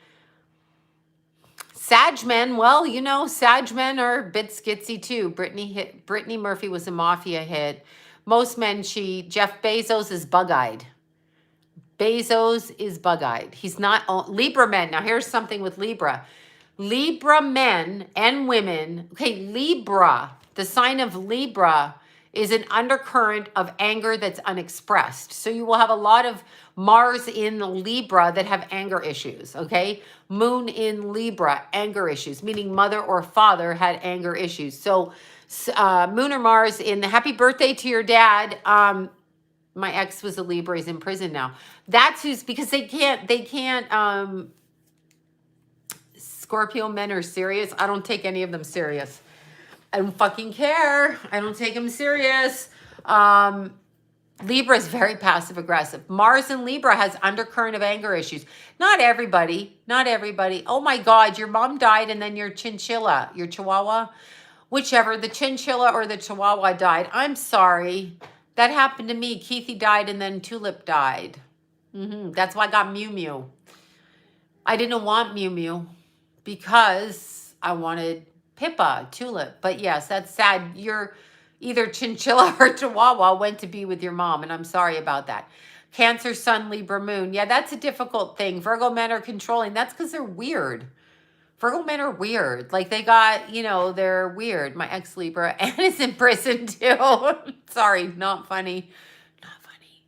Sag men, well, you know, Sag men are a bit skitsy too. Brittany Murphy was a mafia hit. Most men cheat. Jeff Bezos is bug-eyed. Bezos is bug-eyed. He's not, Libra men. Now here's something with Libra. Libra men and women, okay, Libra, the sign of Libra is an undercurrent of anger that's unexpressed. So you will have a lot of Mars in Libra that have anger issues, okay? Moon in Libra, anger issues, meaning mother or father had anger issues. So Moon or Mars in the happy birthday to your dad. My ex was a Libra, he's in prison now. That's who's, because they can't, Scorpio men are serious. I don't take any of them serious. I don't fucking care. I don't take them serious. Libra is very passive aggressive. Mars in Libra has undercurrent of anger issues. Not everybody. Not everybody. Oh my God, your mom died and then your chinchilla, your chihuahua, whichever, the chinchilla or the chihuahua died. I'm sorry. That happened to me. Keithy died and then Tulip died. That's why I got Mew Mew. I didn't want Mew Mew because I wanted Pippa, Tulip. But yes, that's sad. You're either chinchilla or chihuahua went to be with your mom, and I'm sorry about that. Cancer, Sun, Libra, Moon. Yeah, that's a difficult thing. Virgo men are controlling. That's because they're weird. Virgo men are weird. Like they got, you know, they're weird. My ex-Libra and is in prison too. Sorry, not funny. Not funny.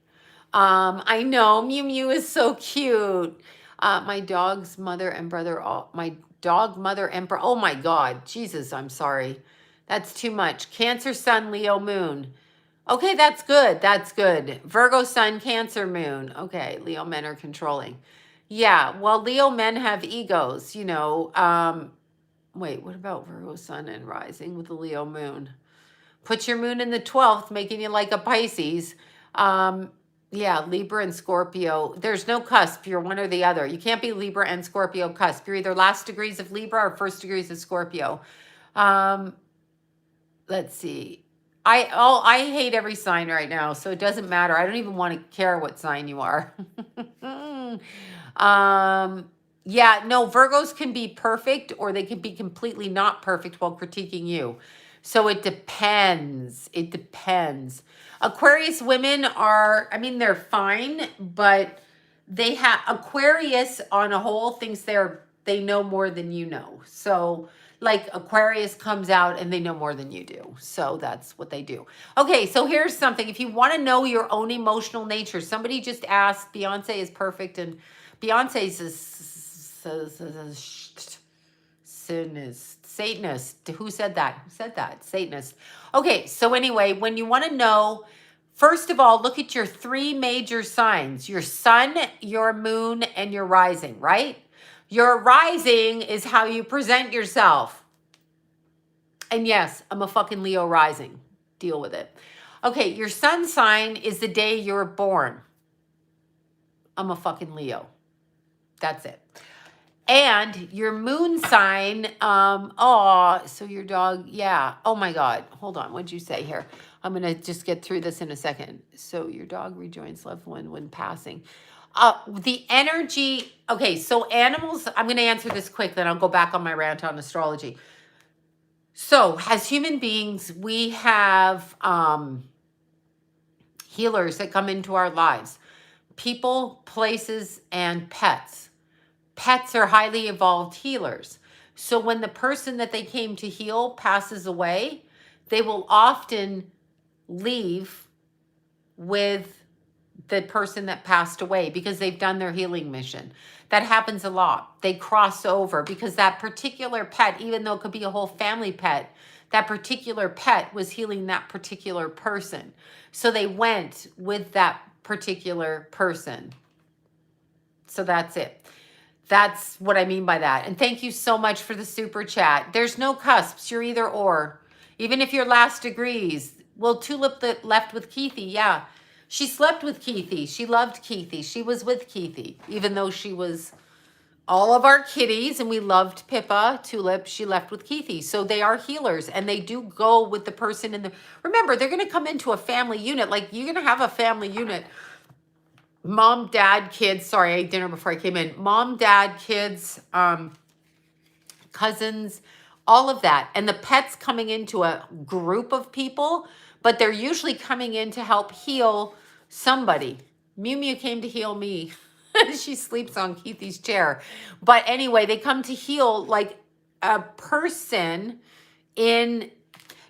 I know, Mew Mew is so cute. My dog's mother and brother, my dog, mother, emperor. Oh my God, Jesus, I'm sorry. That's too much. Cancer, Sun, Leo, Moon. Okay, that's good. That's good. Virgo, Sun, Cancer, Moon. Okay, Leo men are controlling. Yeah, well, Leo men have egos, you know. Wait, what about Virgo, Sun, and Rising with the Leo Moon? Put your moon in the 12th, making you like a Pisces. Yeah, Libra and Scorpio. There's no cusp. You're one or the other. You can't be Libra and Scorpio cusp. You're either last degrees of Libra or first degrees of Scorpio. Let's see. I hate every sign right now, so it doesn't matter. I don't even want to care what sign you are. Yeah, no, Virgos can be perfect or they can be completely not perfect while critiquing you. So it depends. It depends. Aquarius women are, I mean, they're fine, but they have, Aquarius on a whole thinks they know more than you know. So like Aquarius comes out and they know more than you do. So that's what they do. Okay, so here's something. If you want to know your own emotional nature, somebody just asked, Beyonce is perfect and Beyonce's Satanist. Who said that? Who said that? Satanist. Okay, so anyway, when you want to know, first of all, look at your three major signs. Your sun, your moon, and your rising, right? Your rising is how you present yourself. And yes, I'm a fucking Leo rising. Deal with it. Okay, your sun sign is the day you're born. I'm a fucking Leo. That's it. And your moon sign, so your dog, yeah. Oh my God. Hold on. What'd you say here? I'm going to just get through this in a second. So your dog rejoins loved one when passing. The energy, okay, so animals, I'm going to answer this quick, then I'll go back on my rant on astrology. So as human beings, we have healers that come into our lives. People, places, and pets. Pets are highly evolved healers. So when the person that they came to heal passes away, they will often leave with the person that passed away because they've done their healing mission. That happens a lot. They cross over because that particular pet, even though it could be a whole family pet, that particular pet was healing that particular person. So they went with that particular person. So that's it. That's what I mean by that. And thank you so much for the super chat. There's no cusps. You're either or. Even if you're last degrees. Well, Tulip left with Keithy. Yeah. She slept with Keithy. She loved Keithy. She was with Keithy. Even though she was all of our kitties and we loved Pippa, Tulip, she left with Keithy. So they are healers and they do go with the person in the... Remember, they're going to come into a family unit. Like you're going to have a family unit. Mom, dad, kids. Sorry, I ate dinner before I came in. Mom, dad, kids, cousins, all of that. And the pet's coming into a group of people, but they're usually coming in to help heal somebody. Mew Mew came to heal me. She sleeps on Keithy's chair. But anyway, they come to heal like a person in...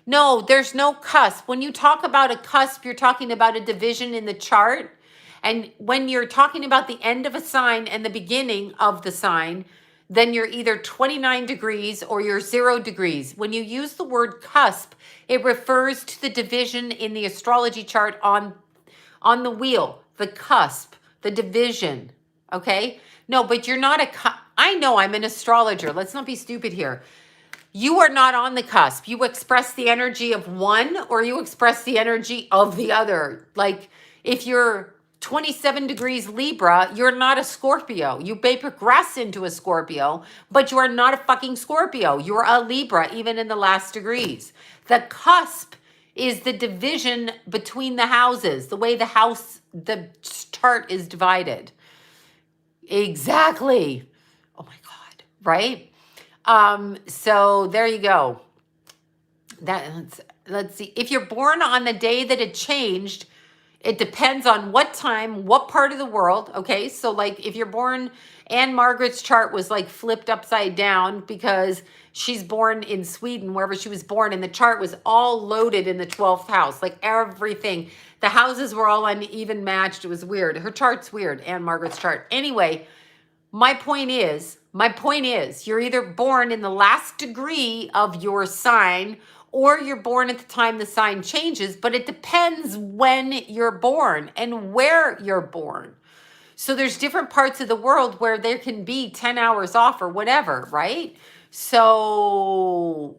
No, there's no cusp. When you talk about a cusp, you're talking about a division in the chart. And when you're talking about the end of a sign and the beginning of the sign, then you're either 29 degrees or you're 0 degrees. When you use the word cusp, it refers to the division in the astrology chart on the wheel, the cusp, the division, okay? No, but you're not I know I'm an astrologer. Let's not be stupid here. You are not on the cusp. You express the energy of one or you express the energy of the other. Like if you're 27 degrees Libra, you're not a Scorpio. You may progress into a Scorpio, but you are not a fucking Scorpio. You're a Libra, even in the last degrees. The cusp is the division between the houses, the way the chart is divided. Exactly. Oh my God, right? So there you go. Let's see. If you're born on the day that it changed, it depends on what time, what part of the world, okay? So like if you're born, Anne Margaret's chart was like flipped upside down because she's born in Sweden, wherever she was born, and the chart was all loaded in the 12th house, like everything. The houses were all uneven matched. It was weird. Her chart's weird, Anne Margaret's chart. Anyway, my point is, you're either born in the last degree of your sign or you're born at the time the sign changes, but it depends when you're born and where you're born. So there's different parts of the world where there can be 10 hours off or whatever, right? So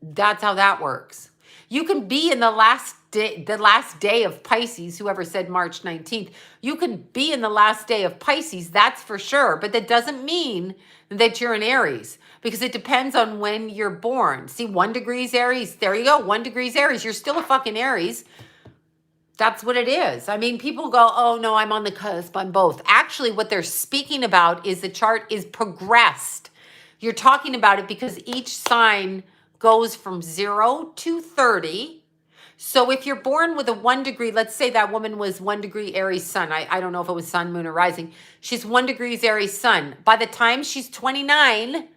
that's how that works. You can be in the last day of Pisces, whoever said March 19th. You can be in the last day of Pisces, that's for sure. But that doesn't mean that you're in Aries because it depends on when you're born. See, 1 degrees Aries. There you go. 1 degrees Aries. You're still a fucking Aries. That's what it is. I mean, people go, oh no, I'm on the cusp. I'm both. Actually, what they're speaking about is the chart is progressed. You're talking about it because each sign goes from 0 to 30. So if you're born with a 1 degree, let's say that woman was 1 degree Aries sun. I don't know if it was sun, moon, or rising. She's 1 degrees Aries sun. By the time she's 29,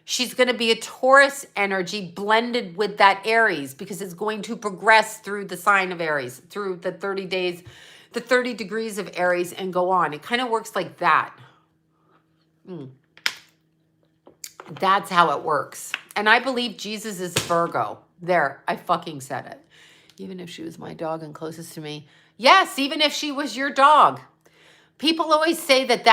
she's going to be a Taurus energy blended with that Aries because it's going to progress through the sign of Aries, through the 30 days, the 30 degrees of Aries and go on. It kind of works like that. That's how it works. And I believe Jesus is a Virgo. There, I fucking said it. Even if she was my dog and closest to me. Yes, even if she was your dog. People always say that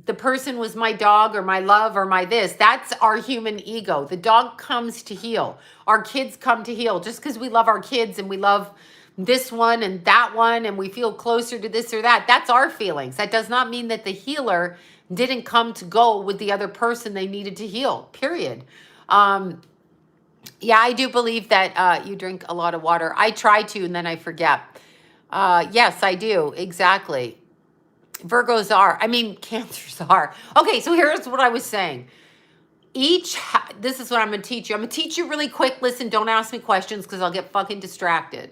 the person was my dog or my love or my this. That's our human ego. The dog comes to heal. Our kids come to heal. Just because we love our kids and we love this one and that one and we feel closer to this or that, that's our feelings. That does not mean that the healer didn't come to go with the other person they needed to heal, period. Yeah, I do believe that you drink a lot of water. I try to and then I forget. Yes, I do. Exactly. Virgos are. I mean, Cancers are. Okay, so here's what I was saying. This is what I'm going to teach you. I'm going to teach you really quick. Listen, don't ask me questions because I'll get fucking distracted.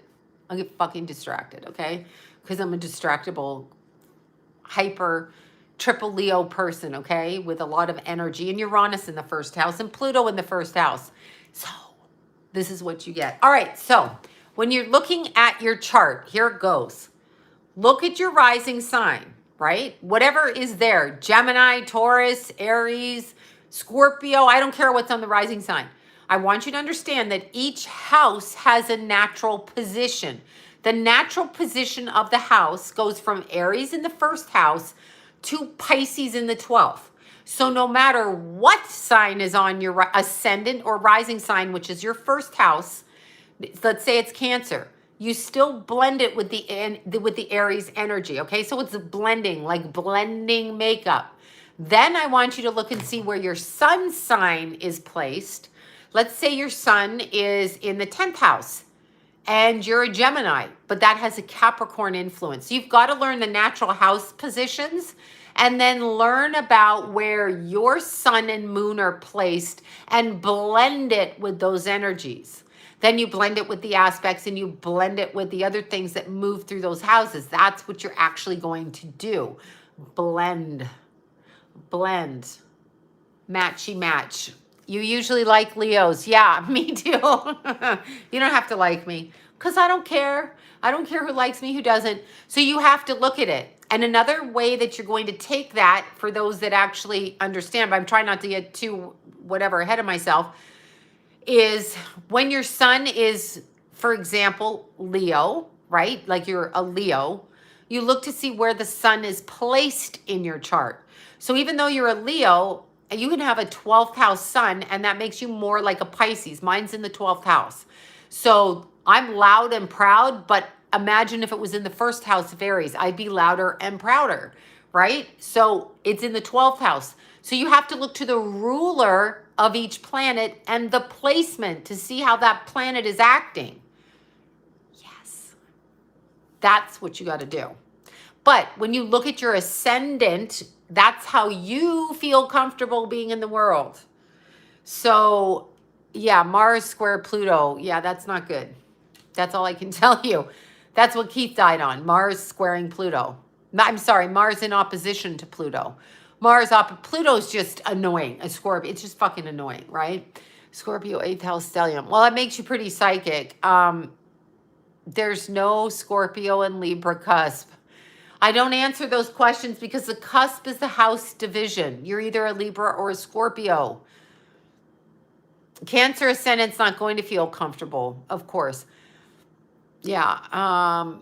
Okay? Because I'm a distractible, hyper, triple Leo person, okay? With a lot of energy. And Uranus in the first house and Pluto in the first house. So, this is what you get. All right, so when you're looking at your chart, here it goes. Look at your rising sign, right? Whatever is there, Gemini, Taurus, Aries, Scorpio, I don't care what's on the rising sign. I want you to understand that each house has a natural position. The natural position of the house goes from Aries in the first house to Pisces in the 12th. So no matter what sign is on your ascendant or rising sign, which is your first house, let's say it's Cancer, you still blend it with the Aries energy, okay? So it's blending, like blending makeup. Then I want you to look and see where your sun sign is placed. Let's say your sun is in the 10th house and you're a Gemini, but that has a Capricorn influence. You've got to learn the natural house positions and then learn about where your sun and moon are placed and blend it with those energies. Then you blend it with the aspects and you blend it with the other things that move through those houses. That's what you're actually going to do. Blend, matchy match. You usually like Leos. Yeah, me too. You don't have to like me because I don't care. I don't care who likes me, who doesn't. So you have to look at it. And another way that you're going to take that for those that actually understand, but I'm trying not to get too ahead of myself, is when your sun is, for example, Leo, right? Like you're a Leo, you look to see where the sun is placed in your chart. So even though you're a Leo, you can have a 12th house sun and that makes you more like a Pisces. Mine's in the 12th house. So I'm loud and proud, but imagine if it was in the first house of Aries, I'd be louder and prouder, right? So it's in the 12th house. So you have to look to the ruler of each planet and the placement to see how that planet is acting. Yes, that's what you got to do. But when you look at your ascendant, that's how you feel comfortable being in the world. So yeah, Mars square Pluto. Yeah, that's not good. That's all I can tell you. That's what Keith died on, Mars squaring Pluto. I'm sorry, Mars in opposition to Pluto. Pluto's just annoying. A Scorpio, it's just fucking annoying, right? Scorpio 8th house stellium. Well, that makes you pretty psychic. There's no Scorpio and Libra cusp. I don't answer those questions because the cusp is the house division. You're either a Libra or a Scorpio. Cancer ascendant's not going to feel comfortable, of course. Yeah,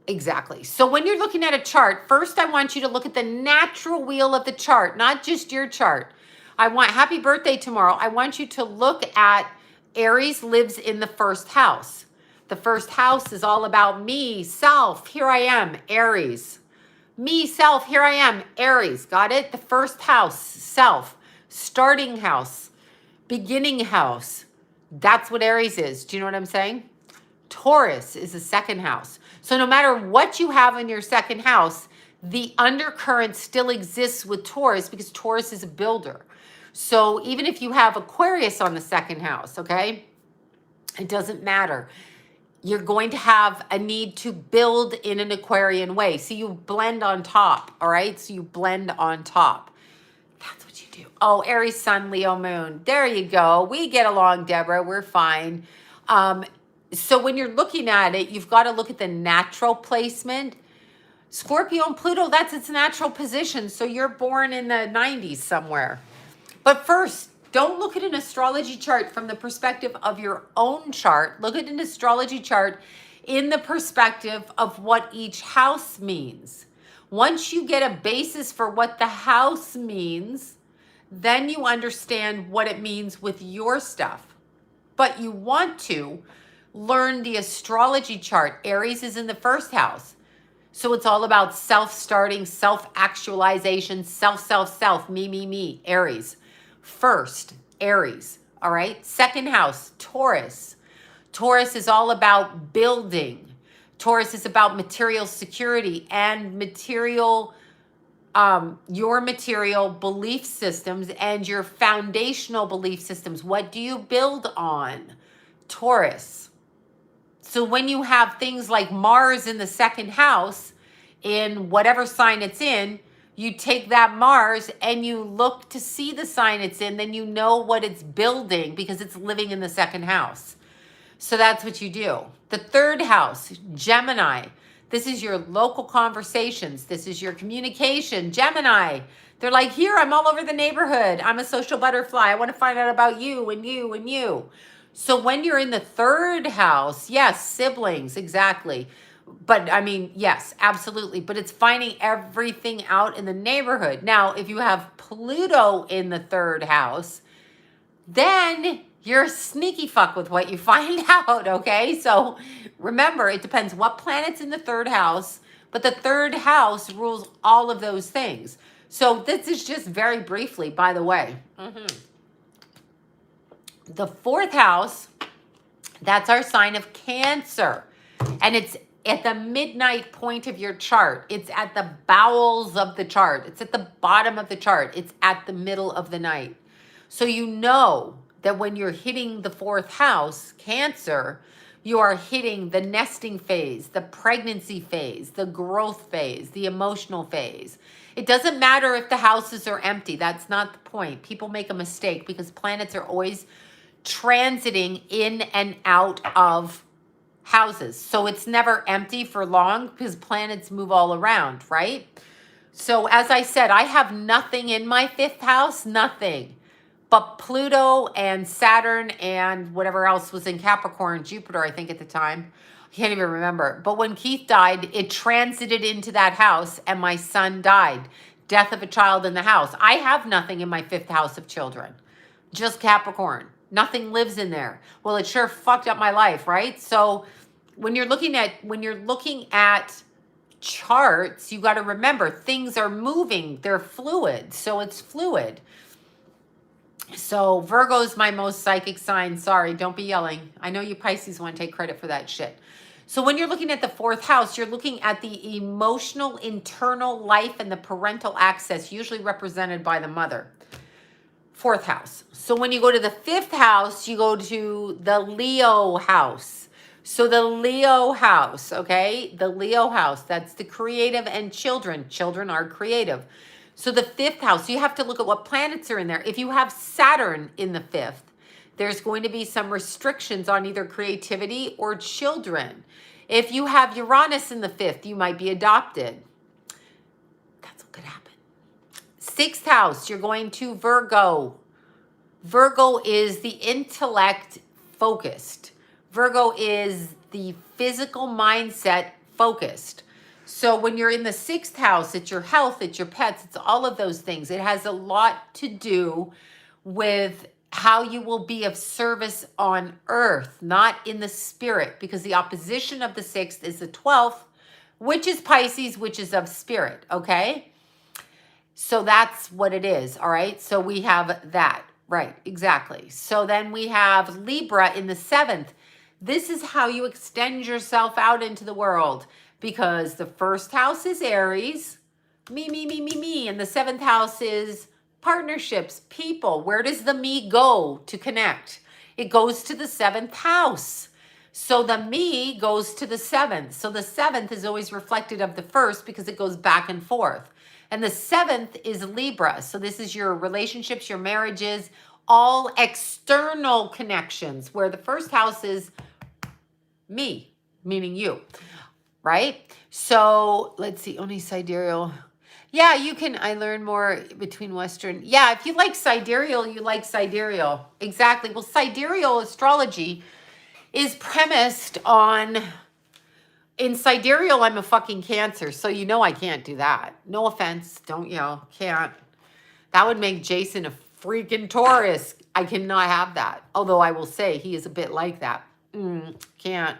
exactly. So when you're looking at a chart, first I want you to look at the natural wheel of the chart, not just your chart. Happy birthday tomorrow. I want you to look at Aries lives in the first house. The first house is all about me, self. Here I am, Aries. Me, self, here I am, Aries. Got it? The first house, self. Starting house, beginning house. That's what Aries is. Do you know what I'm saying? Taurus is the second house. So no matter what you have in your second house, the undercurrent still exists with Taurus because Taurus is a builder. So even if you have Aquarius on the second house, okay, it doesn't matter. You're going to have a need to build in an Aquarian way. So you blend on top, all right? So you blend on top. That's what you do. Oh, Aries, Sun, Leo, Moon. There you go. We get along, Deborah. We're fine. So when you're looking at it, you've got to look at the natural placement. Scorpio and Pluto, that's its natural position. So you're born in the 90s somewhere. But first, don't look at an astrology chart from the perspective of your own chart. Look at an astrology chart in the perspective of what each house means. Once you get a basis for what the house means, then you understand what it means with your stuff. But you want to learn the astrology chart. Aries is in the first house. So it's all about self-starting, self-actualization, self, me, Aries. First, Aries, all right? Second house, Taurus. Taurus is all about building. Taurus is about material security and your material belief systems and your foundational belief systems. What do you build on? Taurus. So when you have things like Mars in the second house, in whatever sign it's in, you take that Mars and you look to see the sign it's in, then you know what it's building because it's living in the second house. So that's what you do. The third house, Gemini. This is your local conversations. This is your communication. Gemini. They're like, here, I'm all over the neighborhood. I'm a social butterfly. I want to find out about you and you and you. So when you're in the third house, yes, siblings, exactly. But I mean, yes, absolutely. But it's finding everything out in the neighborhood. Now, if you have Pluto in the third house, then you're a sneaky fuck with what you find out, okay? So remember, it depends what planet's in the third house, but the third house rules all of those things. So this is just very briefly, by the way. The fourth house, that's our sign of Cancer. And it's at the midnight point of your chart. It's at the bowels of the chart. It's at the bottom of the chart. It's at the middle of the night. So you know that when you're hitting the fourth house, Cancer, you are hitting the nesting phase, the pregnancy phase, the growth phase, the emotional phase. It doesn't matter if the houses are empty. That's not the point. People make a mistake because planets are always transiting in and out of houses. So it's never empty for long because planets move all around, right? So as I said, I have nothing in my fifth house, nothing. But Pluto and Saturn and whatever else was in Capricorn, Jupiter, I think at the time, I can't even remember. But when Keith died, it transited into that house and my son died. Death of a child in the house. I have nothing in my fifth house of children, just Capricorn. Nothing lives in there. Well, it sure fucked up my life, right? So when you're looking at charts, you got to remember things are moving. They're fluid. So it's fluid. So Virgo's my most psychic sign. Sorry, don't be yelling. I know you Pisces want to take credit for that shit. So when you're looking at the fourth house, you're looking at the emotional internal life and the parental access, usually represented by the mother. Fourth house. So when you go to the fifth house, you go to the Leo house. So the Leo house, okay? The Leo house, that's the creative and children. Children are creative. So the fifth house, you have to look at what planets are in there. If you have Saturn in the fifth, there's going to be some restrictions on either creativity or children. If you have Uranus in the fifth, you might be adopted. That's what could happen. Sixth house, you're going to Virgo. Virgo is the intellect focused. Virgo is the physical mindset focused. So when you're in the sixth house, it's your health, it's your pets, it's all of those things. It has a lot to do with how you will be of service on earth, not in the spirit, because the opposition of the sixth is the 12th, which is Pisces, which is of spirit, okay? So that's what it is, all right? So we have that, right, exactly. So then we have Libra in the seventh. This is how you extend yourself out into the world, because the first house is Aries, me, and the seventh house is partnerships, people. Where does the me go to connect? It goes to the seventh house. So the me goes to the seventh. So the seventh is always reflected of the first because it goes back and forth. And the seventh is Libra. So this is your relationships, your marriages, all external connections, where the first house is me, meaning you, right? So let's see, only sidereal. Yeah, you can, I learned more between Western. Yeah, if you like sidereal, you like sidereal. Exactly. Well, sidereal astrology is premised on In sidereal, I'm a fucking Cancer, so you know I can't do that. No offense, don't yell, can't. That would make Jason a freaking Taurus. I cannot have that. Although I will say he is a bit like that. Can't.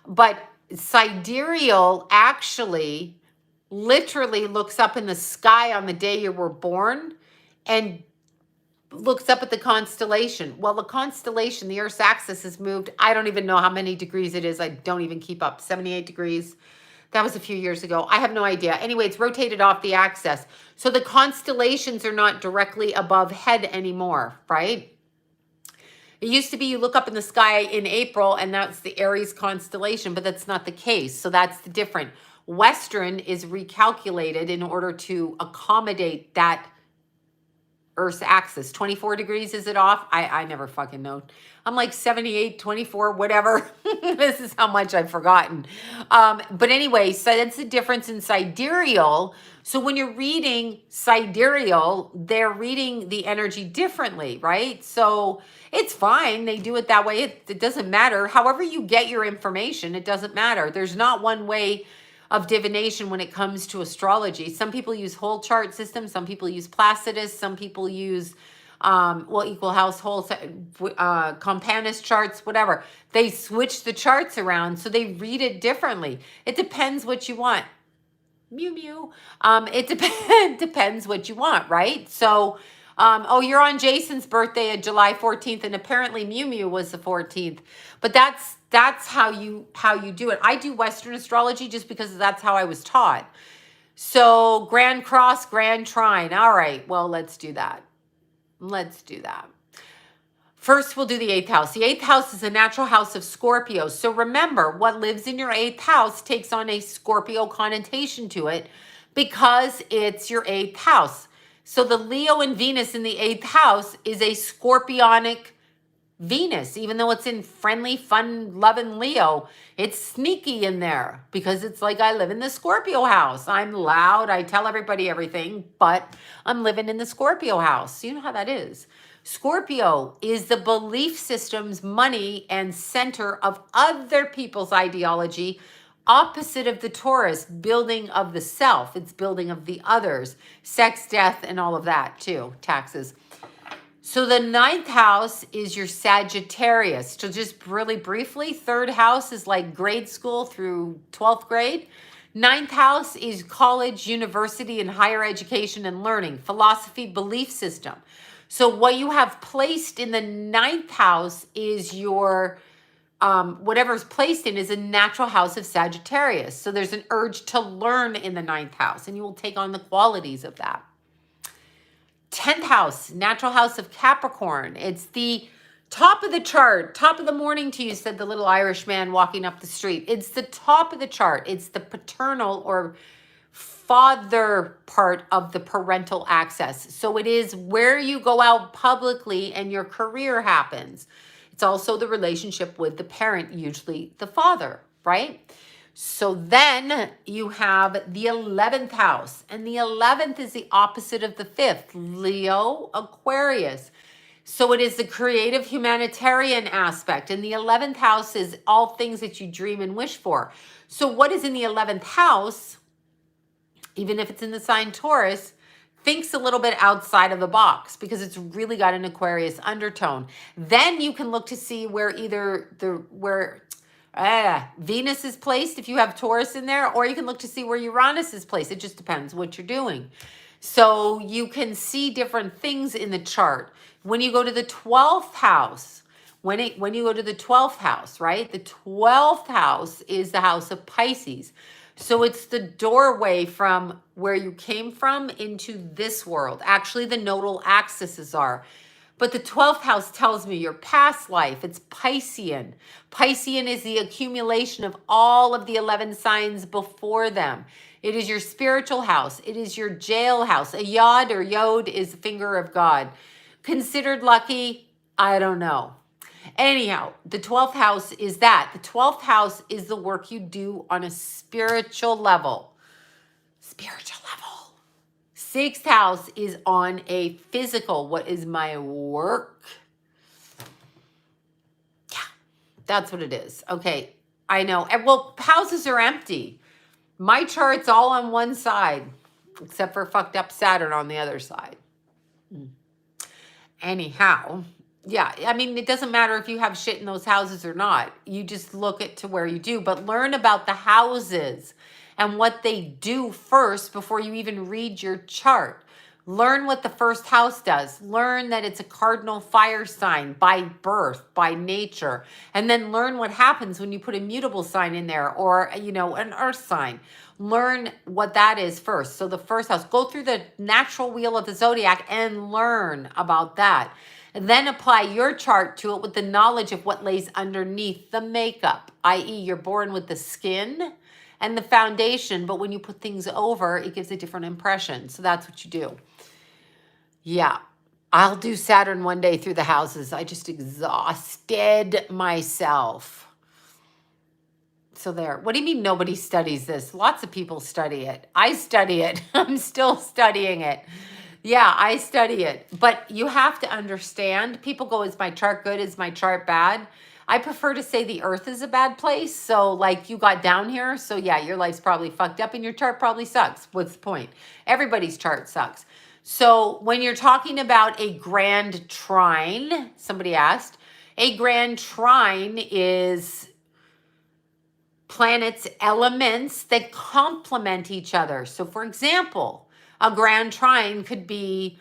But sidereal actually literally looks up in the sky on the day you were born and looks up at the constellation. Well, the constellation, the Earth's axis has moved. I don't even know how many degrees it is. I don't even keep up. 78 degrees. That was a few years ago. I have no idea. Anyway, it's rotated off the axis. So the constellations are not directly above head anymore, right? It used to be you look up in the sky in April and that's the Aries constellation, but that's not the case. So that's the different. Western is recalculated in order to accommodate that Earth's axis. 24 degrees, is it off? I never fucking know. I'm like 78, 24, whatever. This is how much I've forgotten. But anyway, so that's the difference in sidereal. So when you're reading sidereal, they're reading the energy differently, right? So it's fine. They do it that way. It doesn't matter. However you get your information, it doesn't matter. There's not one way of divination when it comes to astrology. Some people use whole chart systems. Some people use Placidus. Some people use, equal house, whole, Campanus charts, whatever. They switch the charts around, so they read it differently. It depends what you want. Mew Mew. It depends what you want, right? So, you're on Jason's birthday at July 14th, and apparently Mew Mew was the 14th. But that's how you do it. I do Western astrology just because that's how I was taught. So Grand Cross, Grand Trine. All right, well, let's do that. Let's do that. First, we'll do the 8th house. The 8th house is a natural house of Scorpio. So remember, what lives in your 8th house takes on a Scorpio connotation to it because it's your 8th house. So the Leo and Venus in the 8th house is a Scorpionic Venus, even though it's in friendly, fun, loving Leo, it's sneaky in there because it's like I live in the Scorpio house. I'm loud. I tell everybody everything, but I'm living in the Scorpio house. So you know how that is. Scorpio is the belief systems, money, and center of other people's ideology, opposite of the Taurus, building of the self. It's building of the others, sex, death, and all of that too, taxes. So the 9th house is your Sagittarius. So just really briefly, 3rd house is like grade school through 12th grade. 9th house is college, university, and higher education and learning, philosophy, belief system. So what you have placed in the 9th house is your, whatever's placed in is a natural house of Sagittarius. So there's an urge to learn in the 9th house, and you will take on the qualities of that. 10th house, natural house of Capricorn. It's the top of the chart, top of the morning to you, said the little Irish man walking up the street. It's the top of the chart. It's the paternal or father part of the parental access. So it is where you go out publicly and your career happens. It's also the relationship with the parent, usually the father, right? So then you have the 11th house, and the 11th is the opposite of the 5th, Leo, Aquarius. So it is the creative humanitarian aspect, and the 11th house is all things that you dream and wish for. So what is in the 11th house, even if it's in the sign Taurus, thinks a little bit outside of the box because it's really got an Aquarius undertone. Then you can look to see where either Venus is placed if you have Taurus in there, or you can look to see where Uranus is placed. It just depends what you're doing. So you can see different things in the chart. When you go to the 12th house, when you go to the 12th house, right? The 12th house is the house of Pisces. So it's the doorway from where you came from into this world. Actually, the nodal axes are. But the 12th house tells me your past life. It's Piscean. Piscean is the accumulation of all of the 11 signs before them. It is your spiritual house. It is your jail house. A yod or yod is the finger of God. Considered lucky? I don't know. Anyhow, the 12th house is that. The 12th house is the work you do on a spiritual level. Spiritual level. 6th house is on a physical. What is my work? Yeah, that's what it is. Okay. I know. And well, houses are empty. My chart's all on one side, except for fucked up Saturn on the other side. Anyhow, yeah, I mean, it doesn't matter if you have shit in those houses or not. You just look at to where you do, but learn about the houses and what they do first before you even read your chart. Learn what the first house does. Learn that it's a cardinal fire sign by birth, by nature. And then learn what happens when you put a mutable sign in there or, you know, an earth sign. Learn what that is first. So the first house, go through the natural wheel of the zodiac and learn about that. And then apply your chart to it with the knowledge of what lays underneath the makeup, i.e. you're born with the skin and the foundation, but when you put things over, it gives a different impression. So that's what you do. Yeah, I'll do Saturn one day through the houses. I just exhausted myself. So there. What do you mean nobody studies this? Lots of people study it. I study it. I'm still studying it. Yeah, I study it. But you have to understand, people go, is my chart good? Is my chart bad? I prefer to say the earth is a bad place. So like you got down here. So yeah, your life's probably fucked up and your chart probably sucks. What's the point? Everybody's chart sucks. So when you're talking about a grand trine, somebody asked, a grand trine is planets' elements that complement each other. So for example, a grand trine could be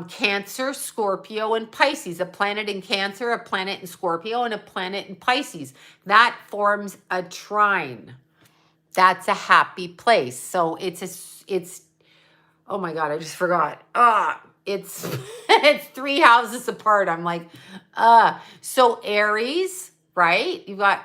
Cancer, Scorpio, and Pisces. A planet in Cancer, a planet in Scorpio, and a planet in Pisces. That forms a trine. That's a happy place. So it's oh my God, I just forgot. It's it's 3 houses apart. I'm like, so Aries, right? You've got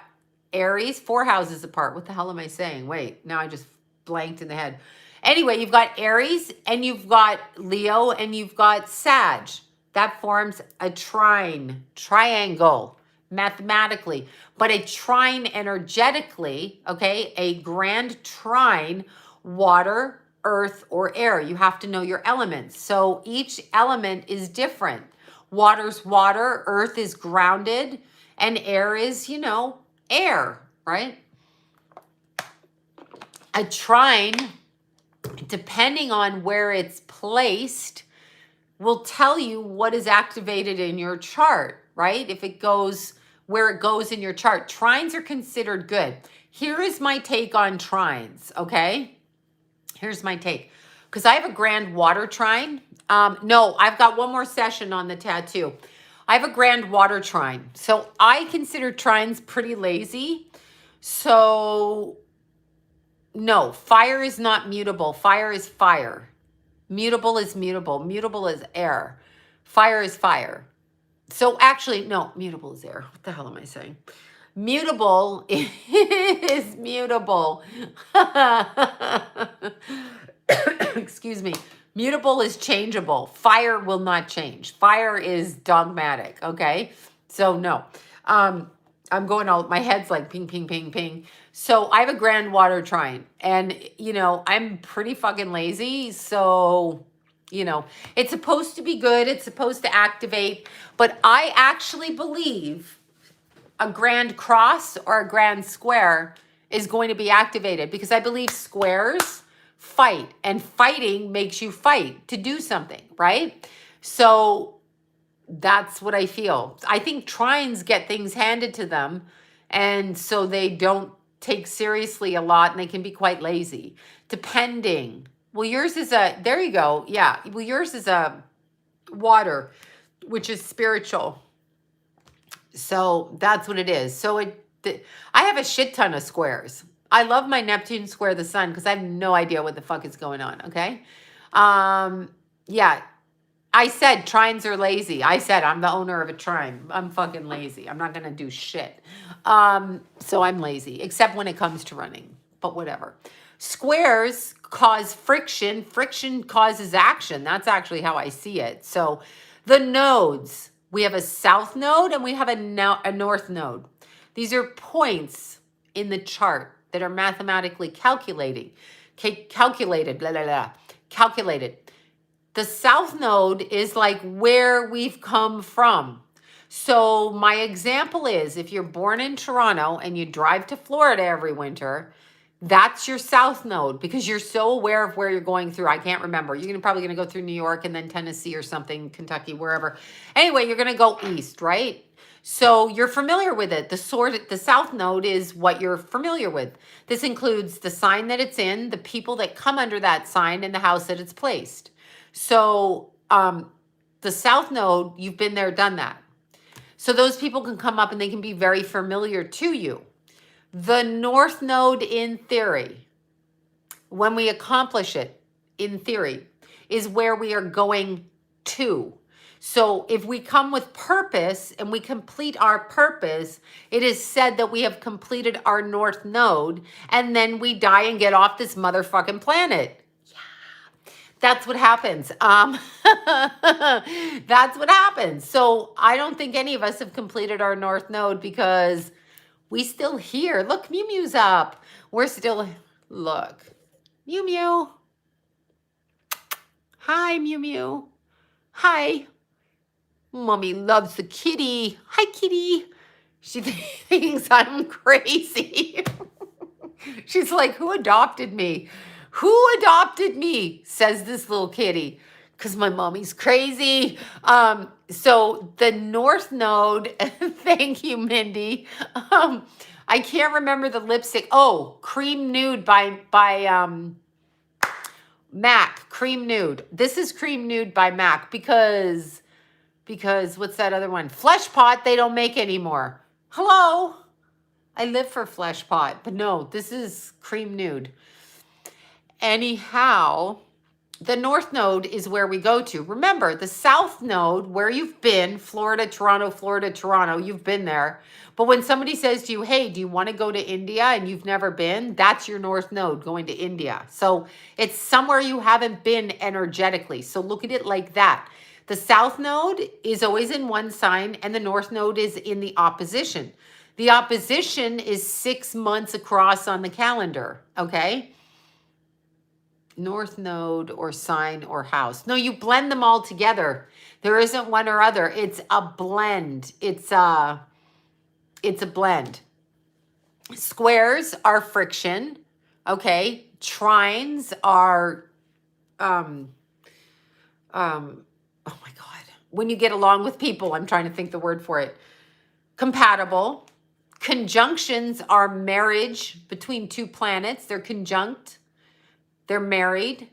Aries, 4 houses apart. What the hell am I saying? Wait, now I just blanked in the head. Anyway, you've got Aries and you've got Leo and you've got Sag. That forms a trine, triangle, mathematically. But a trine energetically, okay, a grand trine, water, earth, or air. You have to know your elements. So each element is different. Water's water, earth is grounded, and air is, you know, air, right? A trine, depending on where it's placed, will tell you what is activated in your chart, right? If it goes where it goes in your chart. Trines are considered good. Here is my take on trines, okay? Here's my take. Because I have a grand water trine. No, I've got one more session on the tattoo. I have a grand water trine. So I consider trines pretty lazy. So no, fire is not mutable. Fire is fire. Mutable is mutable. Mutable is air. Fire is fire. So actually, no, mutable is air. What the hell am I saying? Mutable is mutable. Excuse me. Mutable is changeable. Fire will not change. Fire is dogmatic, okay? So no. I'm going all, my head's like ping, ping, ping, ping. So I have a grand water trine and, you know, I'm pretty fucking lazy. So, you know, it's supposed to be good. It's supposed to activate, but I actually believe a grand cross or a grand square is going to be activated because I believe squares fight and fighting makes you fight to do something, right? So that's what I feel. I think trines get things handed to them and so they don't take seriously a lot and they can be quite lazy depending. Well, yours is a, there you go. Yeah. Well, yours is a water, which is spiritual. So that's what it is. So I have a shit ton of squares. I love my Neptune square the sun because I have no idea what the fuck is going on. Okay. Yeah. I said trines are lazy. I said I'm the owner of a trine. I'm fucking lazy. I'm not going to do shit. So I'm lazy, except when it comes to running, but whatever. Squares cause friction. Friction causes action. That's actually how I see it. So the nodes, we have a south node and we have a north node. These are points in the chart that are mathematically calculated, blah, blah, blah, calculated. The south node is like where we've come from. So my example is if you're born in Toronto and you drive to Florida every winter, that's your south node because you're so aware of where you're going through. I can't remember. You're probably going to go through New York and then Tennessee or something, Kentucky, wherever. Anyway, you're going to go east, right? So you're familiar with it. The south node is what you're familiar with. This includes the sign that it's in, the people that come under that sign, and the house that it's placed. So the south node, you've been there, done that. So those people can come up and they can be very familiar to you. The north node, in theory, when we accomplish it, in theory, is where we are going to. So if we come with purpose and we complete our purpose, it is said that we have completed our north node, and then we die and get off this motherfucking planet. Yeah, that's what happens. That's what happens. So I don't think any of us have completed our north node because we still here. Look, Mew Mew's up. We're still, look. Mew Mew. Hi, Mew Mew. Hi. Mommy loves the kitty. Hi, kitty. She thinks I'm crazy. She's like, who adopted me? Who adopted me? Says this little kitty. Because my mommy's crazy. So the north node, thank you, Mindy. I can't remember the lipstick. Oh, Cream Nude by MAC. Cream Nude. This is Cream Nude by MAC because what's that other one? Flesh Pot, they don't make anymore. Hello? I live for Flesh Pot, but no, this is Cream Nude. Anyhow, the north node is where we go to. Remember, the south node, where you've been, Florida, Toronto, you've been there. But when somebody says to you, hey, do you want to go to India and you've never been? That's your north node, going to India. So it's somewhere you haven't been energetically. So look at it like that. The south node is always in one sign and the north node is in the opposition. The opposition is 6 months across on the calendar, okay? North node or sign or house. No, you blend them all together. There isn't one or other. It's a blend. It's a blend. Squares are friction. Okay. Trines are oh my God. When you get along with people, I'm trying to think the word for it. Compatible. Conjunctions are marriage between two planets. They're conjunct. They're married.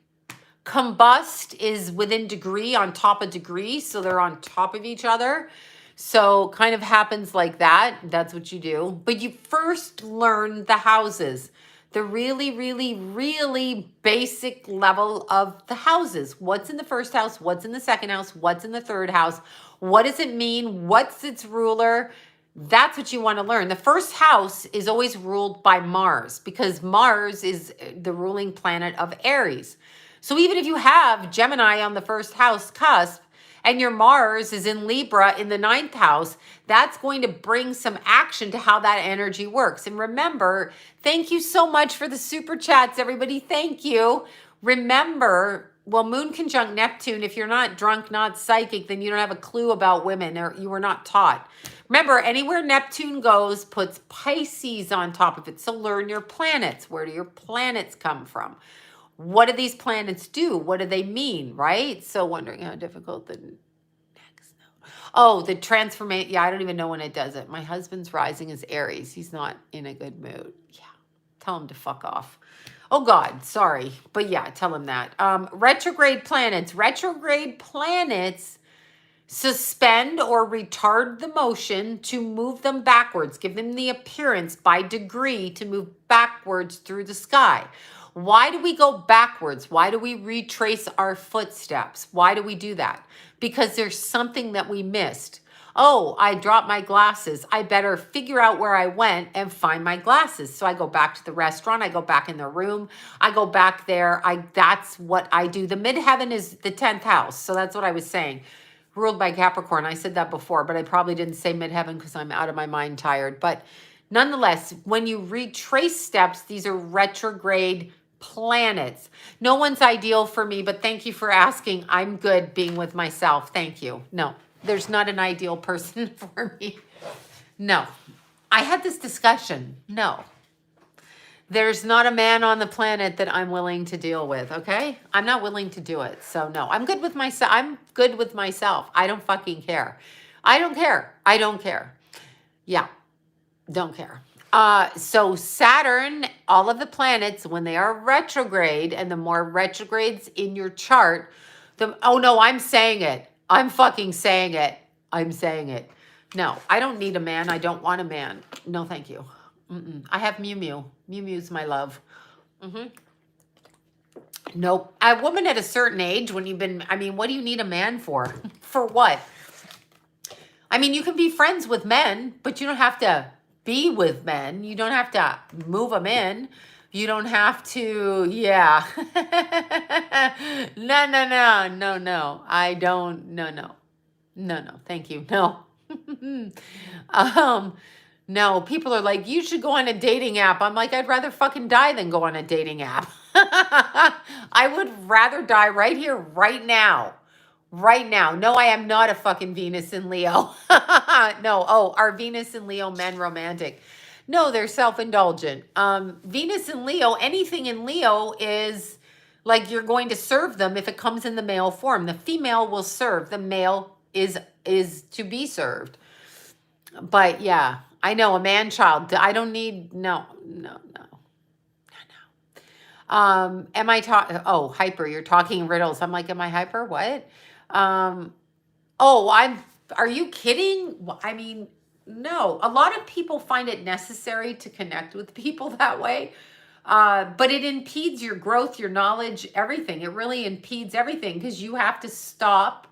Combust is within degree, on top of degree. So they're on top of each other. So kind of happens like that. That's what you do. But you first learn the houses. The really, really, really basic level of the houses. What's in the first house? What's in the second house? What's in the third house? What does it mean? What's its ruler? That's what you want to learn. The first house is always ruled by Mars because Mars is the ruling planet of Aries. So even if you have Gemini on the first house cusp and your Mars is in Libra in the 9th house, that's going to bring some action to how that energy works. And remember, thank you so much for the super chats, everybody. Thank you. Remember, well, Moon conjunct Neptune, if you're not drunk, not psychic, then you don't have a clue about women or you were not taught. Remember, anywhere Neptune goes puts Pisces on top of it. So learn your planets. Where do your planets come from? What do these planets do? What do they mean, right? So wondering how difficult the next node. Oh, the transformation. Yeah, I don't even know when it does it. My husband's rising is Aries. He's not in a good mood. Yeah, tell him to fuck off. Oh, God, sorry. But yeah, tell him that. Retrograde planets. Retrograde planets suspend or retard the motion to move them backwards. Give them the appearance by degree to move backwards through the sky. Why do we go backwards? Why do we retrace our footsteps? Why do we do that? Because there's something that we missed. Oh, I dropped my glasses. I better figure out where I went and find my glasses. So I go back to the restaurant. I go back in the room. I go back there. That's what I do. The midheaven is the 10th house. So that's what I was saying. Ruled by Capricorn. I said that before, but I probably didn't say midheaven because I'm out of my mind tired. But nonetheless, when you retrace steps, these are retrograde planets. No one's ideal for me, but thank you for asking. I'm good being with myself. Thank you. No, There's not an ideal person for me. No. I had this discussion. No. There's not a man on the planet that I'm willing to deal with, okay? I'm not willing to do it. So no, I'm good with myself. I'm good with myself. I don't fucking care. I don't care. I don't care. Yeah. Don't care. So Saturn, all of the planets, when they are retrograde, and the more retrogrades in your chart, oh no, I'm saying it. I'm fucking saying it. I'm saying it. No, I don't need a man. I don't want a man. No, thank you. I have Mew Mew. Mew Mew's my love. Nope. A woman at a certain age, when you've been, I mean, what do you need a man for? For what? I mean, you can be friends with men, but you don't have to be with men. You don't have to move them in. You don't have to, yeah. No. I don't, no. Thank you. No. No, people are like, you should go on a dating app. I'm like, I'd rather fucking die than go on a dating app. I would rather die right here, right now. Right now. No, I am not a fucking Venus in Leo. No. Oh, are Venus and Leo men romantic? No, they're self-indulgent. Venus and Leo, anything in Leo is like you're going to serve them if it comes in the male form. The female will serve. The male is to be served. But yeah, I know a man child. I don't need, no. Am I talking, oh, hyper, you're talking riddles. I'm like, am I hyper? What? Are you kidding? I mean, no, a lot of people find it necessary to connect with people that way. But it impedes your growth, your knowledge, everything. It really impedes everything because you have to stop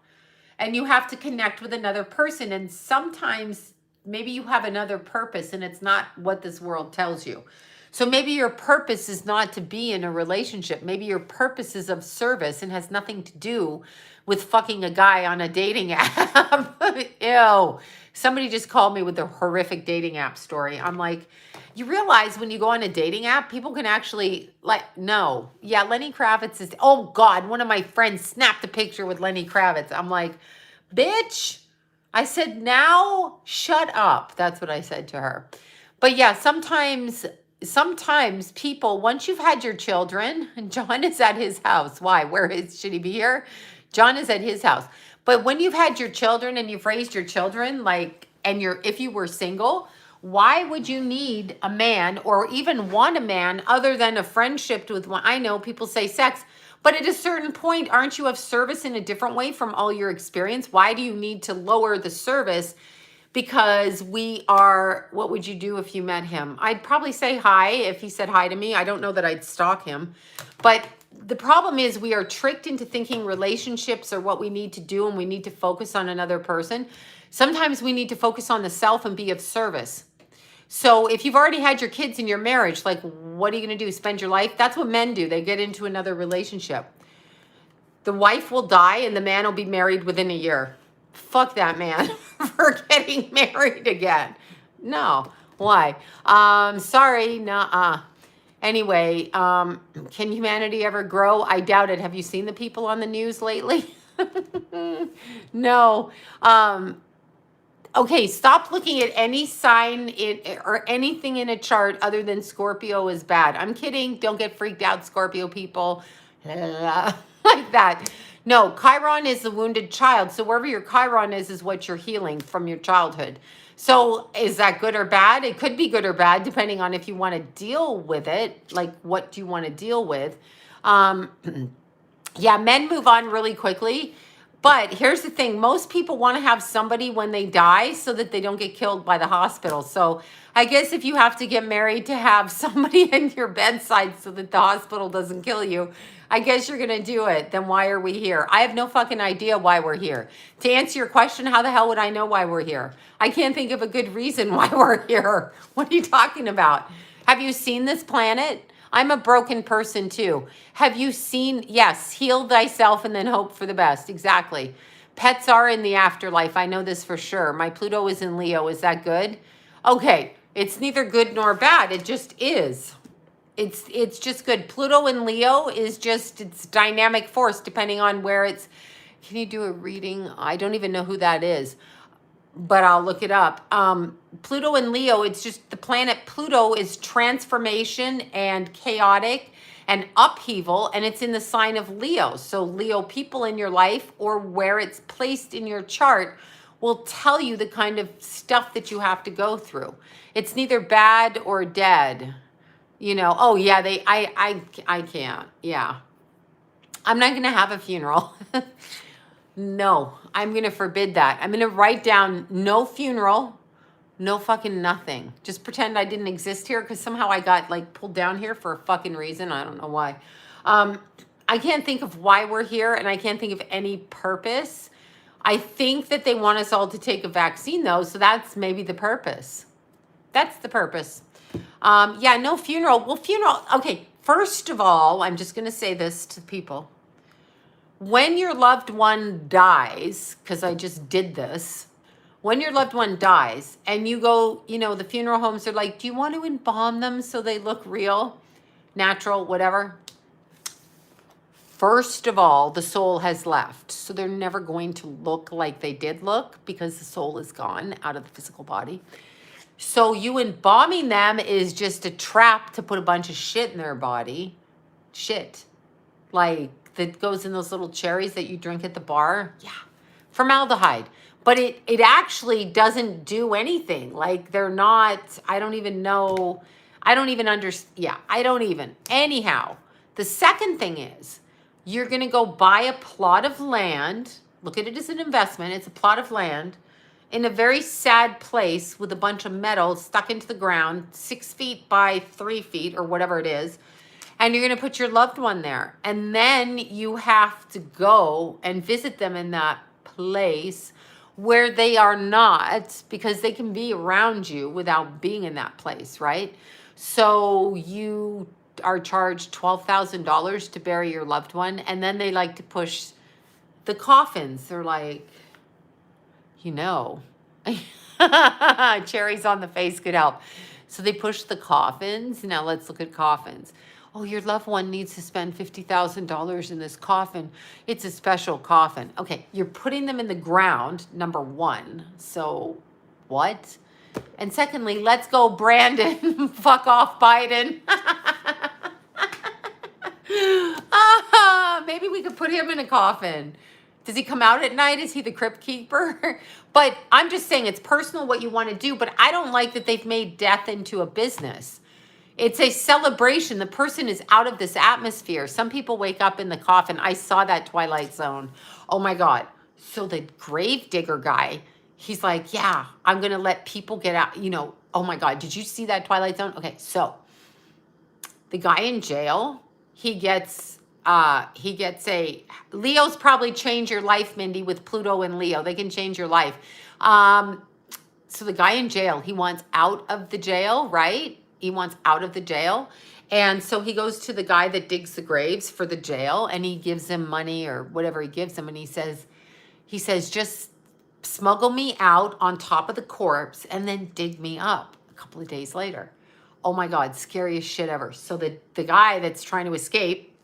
and you have to connect with another person. And sometimes maybe you have another purpose and it's not what this world tells you. So maybe your purpose is not to be in a relationship. Maybe your purpose is of service and has nothing to do with fucking a guy on a dating app. Ew. Somebody just called me with a horrific dating app story. I'm like, you realize when you go on a dating app, people can actually, like, no. Yeah, Lenny Kravitz is, oh God, one of my friends snapped a picture with Lenny Kravitz. I'm like, bitch. I said, now shut up. That's what I said to her. But yeah, sometimes people, once you've had your children, John is at his house. Why? Should he be here? John is at his house. But when you've had your children and you've raised your children, like, and if you were single, why would you need a man or even want a man other than a friendship with one? I know people say sex, but at a certain point, aren't you of service in a different way from all your experience? Why do you need to lower the service? Because what would you do if you met him? I'd probably say hi if he said hi to me. I don't know that I'd stalk him. But the problem is we are tricked into thinking relationships are what we need to do and we need to focus on another person. Sometimes we need to focus on the self and be of service. So if you've already had your kids in your marriage, like, what are you going to do? Spend your life? That's what men do. They get into another relationship. The wife will die and the man will be married within a year. Fuck that man for getting married again. No. Why? Sorry. Nuh-uh. Anyway, can humanity ever grow? I doubt it. Have you seen the people on the news lately? No. Okay, stop looking at any sign or anything in a chart other than Scorpio is bad. I'm kidding. Don't get freaked out, Scorpio people. Like that. No, Chiron is the wounded child. So wherever your Chiron is what you're healing from your childhood. So is that good or bad? It could be good or bad depending on if you want to deal with it. Like, what do you want to deal with? Yeah, men move on really quickly. But here's the thing. Most people want to have somebody when they die so that they don't get killed by the hospital. So I guess if you have to get married to have somebody in your bedside so that the hospital doesn't kill you, I guess you're going to do it. Then why are we here? I have no fucking idea why we're here. To answer your question, how the hell would I know why we're here? I can't think of a good reason why we're here. What are you talking about? Have you seen this planet? I'm a broken person too. Have you seen, yes, heal thyself and then hope for the best. Exactly. Pets are in the afterlife. I know this for sure. My Pluto is in Leo. Is that good? Okay. It's neither good nor bad. It just is. It's just good. Pluto in Leo is just, it's dynamic force depending on where it's Can you do a reading? I don't even know who that is, but I'll look it up. Pluto and Leo, it's just the planet Pluto is transformation and chaotic and upheaval, and it's in the sign of Leo. So Leo people in your life or where it's placed in your chart will tell you the kind of stuff that you have to go through. It's neither bad or dead. You know, oh yeah, I can't. Yeah. I'm not going to have a funeral. No, I'm going to forbid that. I'm going to write down no funeral, no fucking nothing. Just pretend I didn't exist here because somehow I got like pulled down here for a fucking reason. I don't know why. I can't think of why we're here and I can't think of any purpose. I think that they want us all to take a vaccine though. So that's maybe the purpose. That's the purpose. Yeah, no funeral. Well, funeral. Okay. First of all, I'm just going to say this to people. When your loved one dies, because I just did this, when your loved one dies and you go, you know, the funeral homes are like, do you want to embalm them so they look real, natural, whatever? First of all, the soul has left. So they're never going to look like they did look because the soul is gone out of the physical body. So you embalming them is just a trap to put a bunch of shit in their body. Shit. Like, that goes in those little cherries that you drink at the bar. Yeah, formaldehyde. But it actually doesn't do anything. Like they're not, I don't even know. I don't even understand. Yeah, I don't even. Anyhow, the second thing is you're going to go buy a plot of land. Look at it as an investment. It's a plot of land in a very sad place with a bunch of metal stuck into the ground, 6 feet by 3 feet or whatever it is. And you're going to put your loved one there. And then you have to go and visit them in that place where they are not, because they can be around you without being in that place, right? So you are charged $12,000 to bury your loved one. And then they like to push the coffins. They're like, you know, cherries on the face could help. So they push the coffins. Now let's look at coffins. Oh, your loved one needs to spend $50,000 in this coffin. It's a special coffin. Okay, you're putting them in the ground, number one. So what? And secondly, let's go, Brandon. Fuck off, Biden. Maybe we could put him in a coffin. Does he come out at night? Is he the crypt keeper? But I'm just saying it's personal what you want to do, but I don't like that they've made death into a business. It's a celebration. The person is out of this atmosphere. Some people wake up in the coffin. I saw that Twilight Zone. Oh my God. So the grave digger guy, he's like, yeah, I'm going to let people get out. You know, oh my God, did you see that Twilight Zone? Okay, so the guy in jail, he gets Leo's probably change your life, Mindy, with Pluto and Leo. They can change your life. So the guy in jail, he wants out of the jail, right? He wants out of the jail. And so he goes to the guy that digs the graves for the jail and he gives him money or whatever he gives him. And he says, just smuggle me out on top of the corpse and then dig me up a couple of days later. Oh my God, scariest shit ever. So the guy that's trying to escape,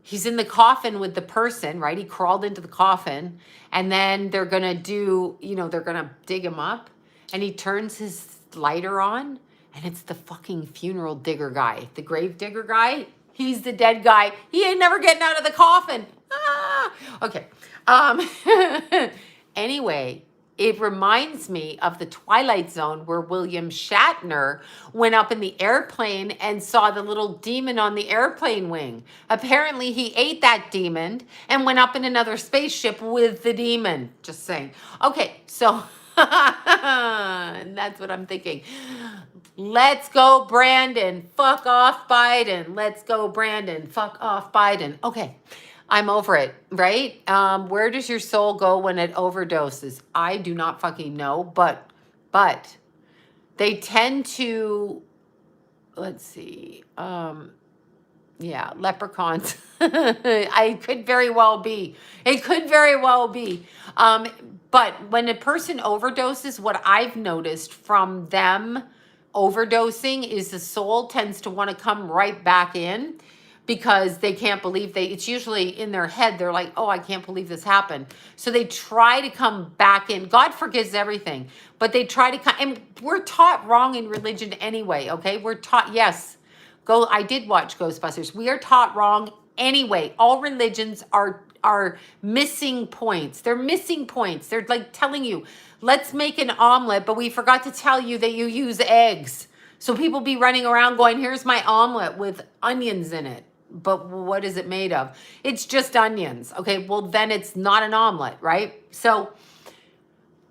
he's in the coffin with the person, right? He crawled into the coffin and then they're going to do, you know, they're going to dig him up and he turns his lighter on. And it's the fucking funeral digger guy. The grave digger guy. He's the dead guy. He ain't never getting out of the coffin. Ah! Okay. Anyway, it reminds me of the Twilight Zone where William Shatner went up in the airplane and saw the little demon on the airplane wing. Apparently, he ate that demon and went up in another spaceship with the demon. Just saying. Okay, so that's what I'm thinking. Let's go, Brandon. Fuck off, Biden. Let's go, Brandon. Fuck off, Biden. Okay, I'm over it, right? Where does your soul go when it overdoses? I do not fucking know, but they tend to, let's see, yeah, leprechauns. I could very well be. It could very well be. But when a person overdoses, what I've noticed from them overdosing is the soul tends to want to come right back in because they can't believe it's usually in their head. They're like, oh, I can't believe this happened. So they try to come back in. God forgives everything, but they try to come, and we're taught wrong in religion anyway. Okay. We're taught, yes, I did watch Ghostbusters. We are taught wrong anyway. All religions are missing points. They're missing points. They're like telling you, let's make an omelet, but we forgot to tell you that you use eggs. So people be running around going, here's my omelet with onions in it. But what is it made of? It's just onions. Okay, well then it's not an omelet, right? So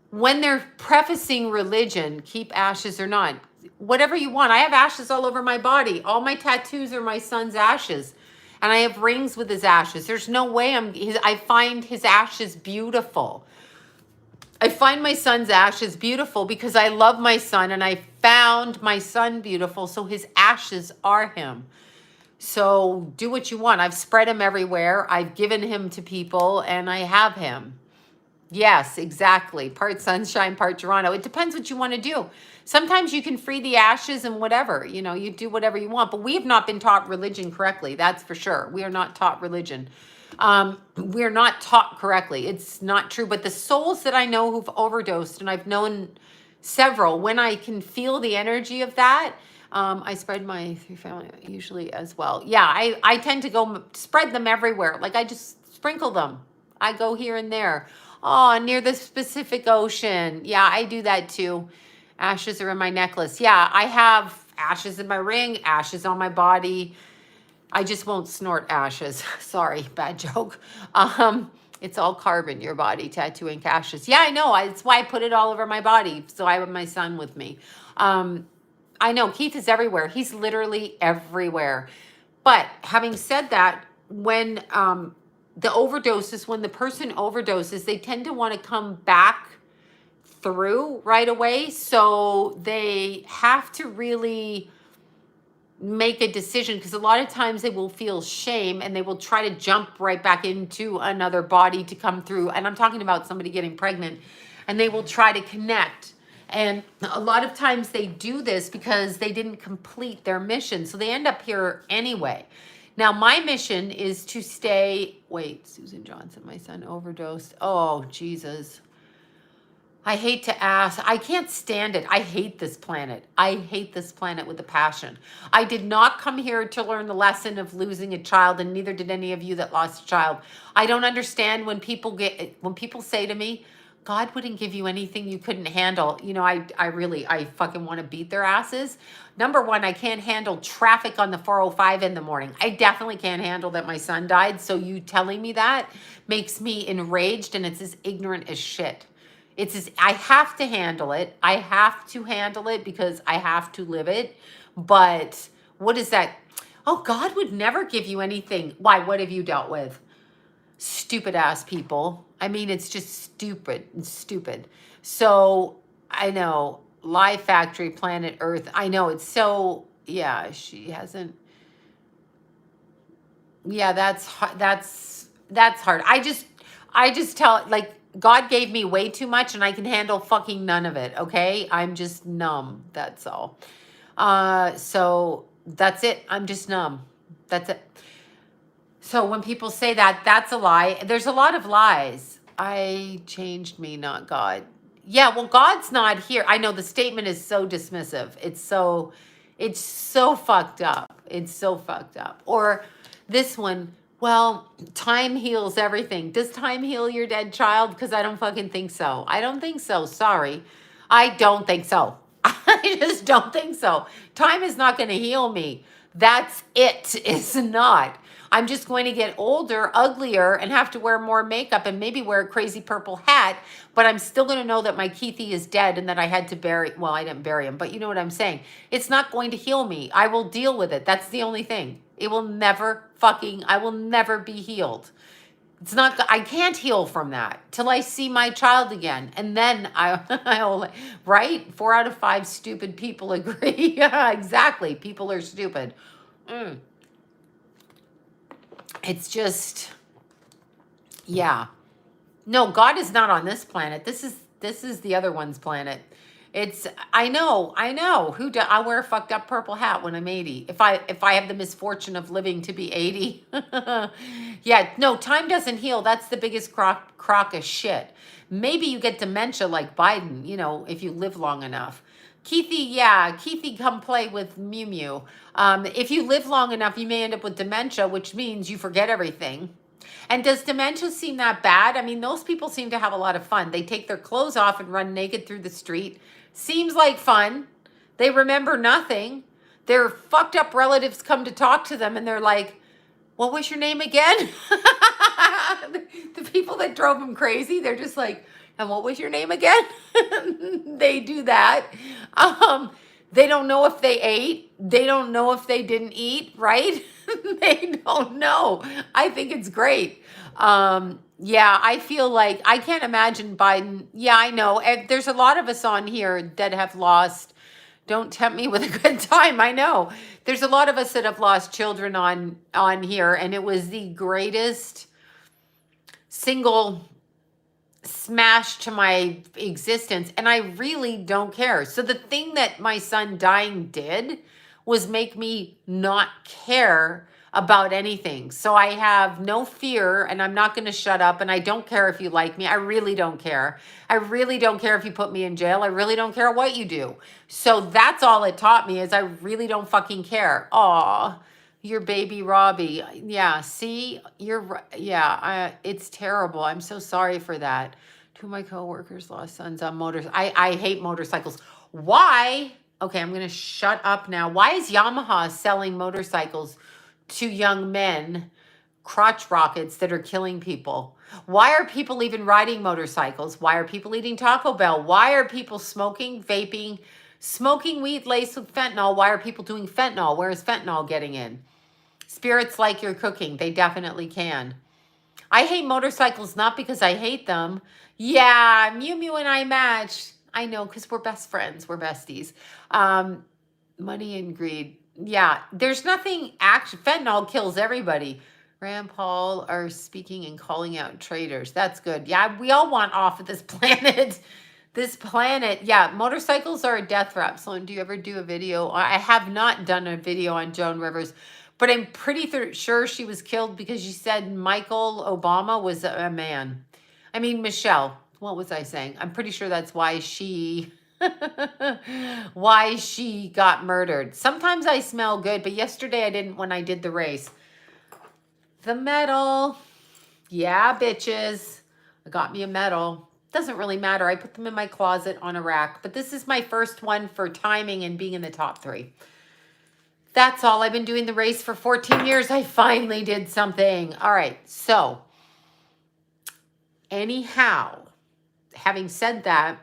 when they're prefacing religion, keep ashes or not, whatever you want. I have ashes all over my body. All my tattoos are my son's ashes. And I have rings with his ashes. There's no way I find his ashes beautiful. I find my son's ashes beautiful because I love my son and I found my son beautiful. So his ashes are him. So do what you want. I've spread him everywhere. I've given him to people and I have him. Yes, exactly. Part sunshine, part Toronto. It depends what you want to do. Sometimes you can free the ashes and whatever, you know, you do whatever you want, but we have not been taught religion correctly. That's for sure. We are not taught religion. We're not taught correctly. It's not true. But the souls that I know who've overdosed, and I've known several, when I can feel the energy of that, I spread my family usually as well. Yeah, I tend to go spread them everywhere. Like I just sprinkle them. I go here and there. Oh, near the Pacific Ocean. Yeah, I do that too. Ashes are in my necklace. Yeah, I have ashes in my ring, ashes on my body. I just won't snort ashes. Sorry, bad joke. It's all carbon, your body, tattoo ink ashes. Yeah, I know. That's why I put it all over my body. So I have my son with me. I know Keith is everywhere. He's literally everywhere. But having said that, when the overdoses, when the person overdoses, they tend to want to come back through right away. So they have to really make a decision, because a lot of times they will feel shame and they will try to jump right back into another body to come through. And I'm talking about somebody getting pregnant, and they will try to connect. And a lot of times they do this because they didn't complete their mission. So they end up here anyway. Now, my mission is to stay. Wait, Susan Johnson, my son overdosed. Oh, Jesus. I hate to ask. I can't stand it. I hate this planet. I hate this planet with a passion. I did not come here to learn the lesson of losing a child, and neither did any of you that lost a child. I don't understand when people say to me, God wouldn't give you anything you couldn't handle. You know, I fucking want to beat their asses. Number one, I can't handle traffic on the 405 in the morning. I definitely can't handle that my son died. So you telling me that makes me enraged, and it's as ignorant as shit. I have to handle it. I have to handle it because I have to live it. But what is that? Oh, God would never give you anything. Why? What have you dealt with? Stupid ass people. I mean, it's just stupid and stupid. So I know, Lie Factory, Planet Earth. I know it's so, yeah, she hasn't. Yeah, that's hard. I just tell, like, God gave me way too much and I can handle fucking none of it. Okay. I'm just numb. That's all. So that's it. I'm just numb. That's it. So when people say that, that's a lie. There's a lot of lies. I changed me, not God. Yeah, well, God's not here. I know the statement is so dismissive. It's so fucked up. It's so fucked up. Or this one, well, time heals everything. Does time heal your dead child? Because I don't fucking think so. I don't think so. Sorry. I don't think so. I just don't think so. Time is not going to heal me. That's it. It's not. I'm just going to get older, uglier, and have to wear more makeup and maybe wear a crazy purple hat, but I'm still going to know that my Keithy is dead and that I had to bury, well, I didn't bury him, but you know what I'm saying. It's not going to heal me. I will deal with it. That's the only thing. It will never I will never be healed. It's not, I can't heal from that till I see my child again. And then I'll, right? 4 out of 5 stupid people agree. Yeah, exactly. People are stupid. It's just, yeah. No, God is not on this planet. This is the other one's planet. I know. I'll wear a fucked up purple hat when I'm 80. If I have the misfortune of living to be 80. Yeah, no, time doesn't heal. That's the biggest crock of shit. Maybe you get dementia like Biden, if you live long enough. Keithy, come play with Mew Mew. If you live long enough, you may end up with dementia, which means you forget everything. And does dementia seem that bad? I mean, those people seem to have a lot of fun. They take their clothes off and run naked through the street. Seems like fun. They remember nothing. Their fucked up relatives come to talk to them and they're like, what was your name again? The people that drove them crazy, they're just like, and what was your name again? They do that. They don't know if they ate. They don't know if they didn't eat, right? They don't know. I think it's great. Yeah, I feel like I can't imagine Biden. Yeah, I know. And there's a lot of us on here that have lost. Don't tempt me with a good time. I know. There's a lot of us that have lost children on here, and it was the greatest single smash to my existence, and I really don't care. So the thing that my son dying did was make me not care about anything. So I have no fear, and I'm not going to shut up, and I don't care if you like me. I really don't care. I really don't care if you put me in jail. I really don't care what you do. So that's all it taught me, is I really don't fucking care. Aw, your baby Robbie. Yeah, see, it's terrible. I'm so sorry for that. Two of my coworkers lost sons on motors. I hate motorcycles. Why? Okay, I'm going to shut up now. Why is Yamaha selling motorcycles to young men, crotch rockets that are killing people? Why are people even riding motorcycles? Why are people eating Taco Bell? Why are people smoking, vaping, smoking weed laced with fentanyl? Why are people doing fentanyl? Where is fentanyl getting in? Spirits like your cooking. They definitely can. I hate motorcycles, not because I hate them. Yeah, Mew Mew and I match. I know, because we're best friends. We're besties. Money and greed. Yeah, there's nothing. Fentanyl kills everybody. Rand Paul are speaking and calling out traitors. That's good. Yeah, we all want off of this planet. This planet. Yeah, motorcycles are a death trap. Sloan, do you ever do a video? I have not done a video on Joan Rivers, but I'm pretty sure she was killed because she said Michael Obama was a man. I mean, Michelle. What was I saying? I'm pretty sure that's why she got murdered. Sometimes I smell good, but yesterday I didn't when I did the race. The medal. Yeah, bitches. I got me a medal. Doesn't really matter. I put them in my closet on a rack, but this is my first one for timing and being in the top 3. That's all. I've been doing the race for 14 years. I finally did something. All right. So anyhow, having said that,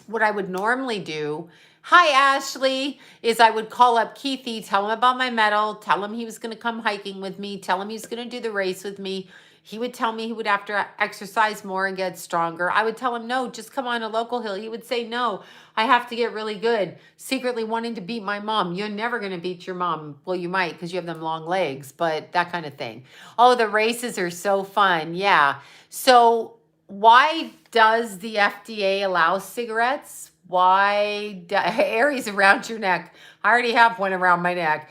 what I would normally do, hi Ashley, is I would call up Keithy, tell him about my medal, tell him he was going to come hiking with me, tell him he was going to do the race with me. He would tell me he would have to exercise more and get stronger. I would tell him, no, just come on a local hill. He would say, no, I have to get really good. Secretly wanting to beat my mom. You're never going to beat your mom. Well, you might because you have them long legs, but that kind of thing. Oh, the races are so fun. Yeah. So why does the FDA allow cigarettes? Why Aries around your neck? I already have one around my neck.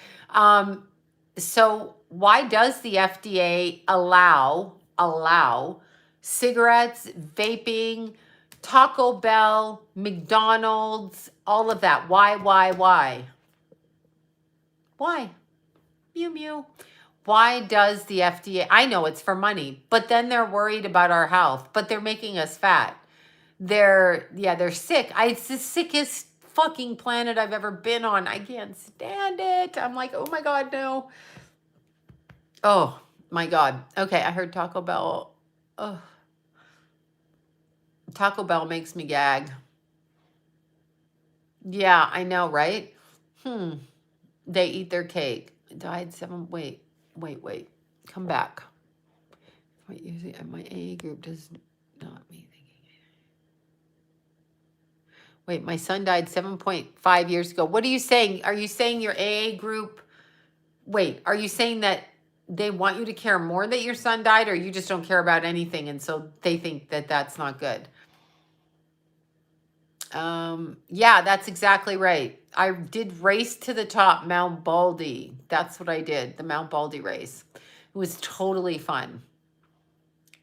So why does the FDA allow cigarettes, vaping, Taco Bell, McDonald's, all of that? Why? Why? Mew Mew. Why does the FDA? I know it's for money, but then they're worried about our health, but they're making us fat. They're sick. It's the sickest fucking planet I've ever been on. I can't stand it. I'm like, oh my God, no. Oh my God. Okay, I heard Taco Bell. Oh. Taco Bell makes me gag. Yeah, I know, right? They eat their cake. Died 7. Wait. Come back. Wait, usually my AA group does not mean thinking. Wait, my son died 7.5 years ago. What are you saying? Are you saying your AA group? Wait, are you saying that they want you to care more that your son died, or you just don't care about anything, and so they think that that's not good? Yeah, that's exactly right. I did Race to the Top, Mount Baldy. That's what I did, the Mount Baldy race. It was totally fun.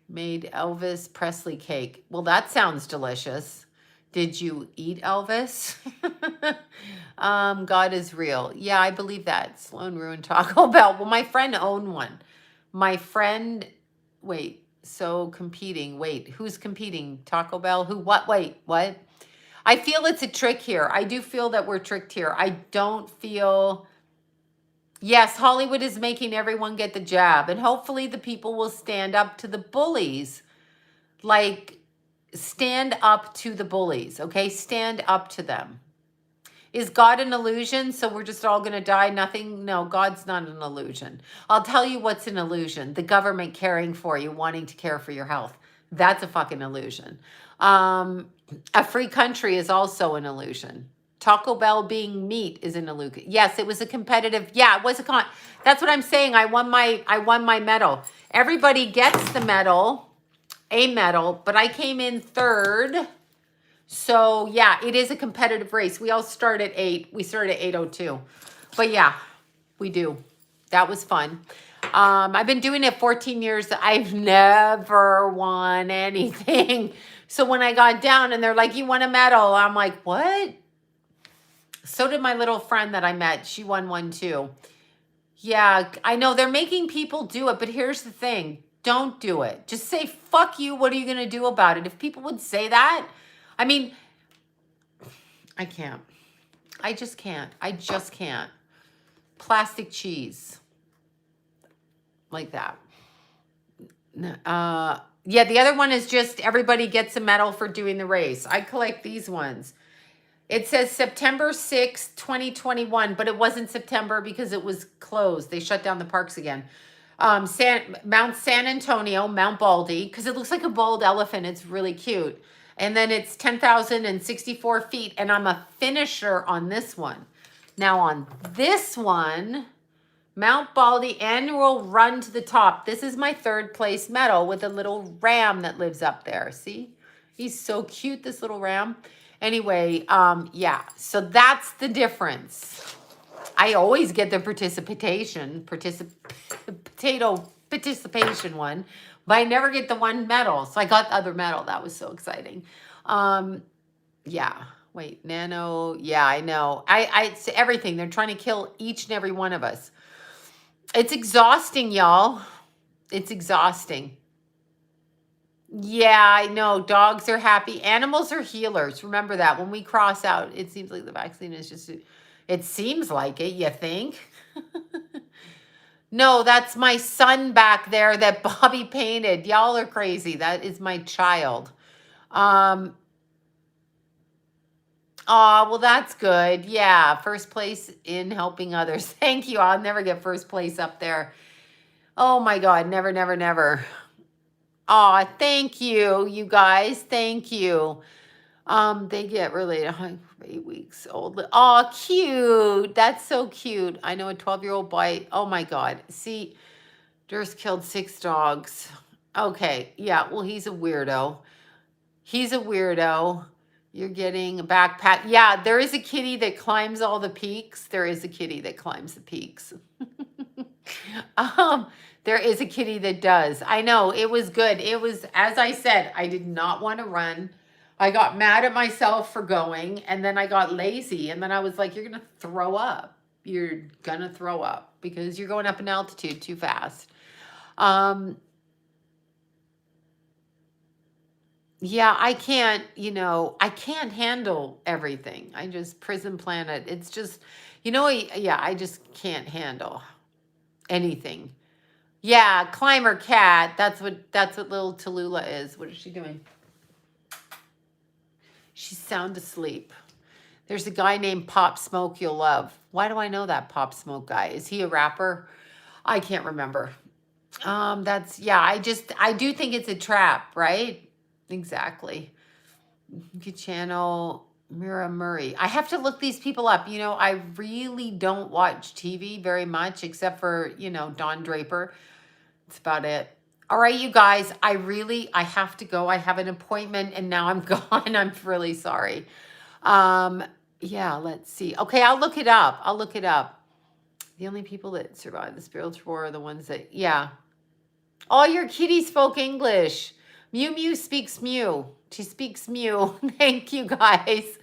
Made Elvis Presley cake. Well, that sounds delicious. Did you eat Elvis? God is real. Yeah, I believe that. Sloan ruined Taco Bell. Well, my friend owned one. My friend, wait, so competing. Wait, who's competing? Taco Bell? Who? What? Wait, what? I feel it's a trick here. I do feel that we're tricked here. I don't feel... Yes, Hollywood is making everyone get the jab, and hopefully the people will stand up to the bullies. Like, stand up to the bullies, okay? Stand up to them. Is God an illusion? So we're just all going to die? Nothing? No, God's not an illusion. I'll tell you what's an illusion. The government caring for you, wanting to care for your health. That's a fucking illusion. A free country is also an illusion. Taco Bell being meat is an illusion. Yes, it was a competitive. Yeah, it was a that's what I'm saying. I won my medal. Everybody gets the medal, a medal, but I came in third. So yeah, it is a competitive race. We all start at 8. We started at 8:02. But yeah, we do. That was fun. I've been doing it 14 years. I've never won anything. So when I got down and they're like, you won a medal, I'm like, what? So did my little friend that I met. She won one too. Yeah, I know they're making people do it, but here's the thing. Don't do it. Just say, fuck you. What are you going to do about it? If people would say that, I mean, I can't. I just can't. I just can't. Plastic cheese. Like that. Yeah, the other one is just everybody gets a medal for doing the race. I collect these ones. It says September 6th, 2021, but it wasn't September because it was closed. They shut down the parks again. Mount San Antonio, Mount Baldy, because it looks like a bald elephant. It's really cute. And then it's 10,064 feet, and I'm a finisher on this one. Now on this one, Mount Baldy annual run to the top. This is my 3rd place medal with a little ram that lives up there. See? He's so cute, this little ram. Anyway, yeah, so that's the difference. I always get the participation one, but I never get the one medal. So I got the other medal. That was so exciting. Yeah, wait, nano. Yeah, I know. It's everything. They're trying to kill each and every one of us. It's exhausting, y'all. It's exhausting. Yeah, I know. Dogs are happy. Animals are healers. Remember that. When we cross out, it seems like the vaccine is just... It seems like it, you think? No, that's my son back there that Bobby painted. Y'all are crazy. That is my child. Oh, well, that's good. Yeah, first place in helping others. Thank you. I'll never get first place up there. Oh, my God. Never, never, never. Oh, thank you, you guys. Thank you. They get related 8 weeks old. Oh, cute. That's so cute. I know a 12-year-old boy. Oh my God. See, Durst killed 6 dogs. Okay. Yeah. Well, he's a weirdo. He's a weirdo. You're getting a backpack. Yeah, there is a kitty that climbs all the peaks. There is a kitty that climbs the peaks. There is a kitty that does. I know. It was good. It was, as I said, I did not want to run. I got mad at myself for going, and then I got lazy, and then I was like, you're going to throw up. You're going to throw up because you're going up in altitude too fast. Yeah, I can't, I can't handle everything. I just, Prison Planet, it's just, yeah, I just can't handle anything. Yeah, Climber Cat, that's what little Tallulah is. What is she doing? She's sound asleep. There's a guy named Pop Smoke you'll love. Why do I know that Pop Smoke guy? Is he a rapper? I can't remember. Yeah, I do think it's a trap, right? Exactly. Good channel, Mira Murray. I have to look these people up. I really don't watch TV very much except for, Don Draper. That's about it. All right, you guys, I have to go. I have an appointment and now I'm gone. I'm really sorry. Yeah, let's see. Okay, I'll look it up. I'll look it up. The only people that survive the spiritual war are the ones that, yeah. All your kitties spoke English. Mew Mew speaks Mew. She speaks Mew. Thank you, guys.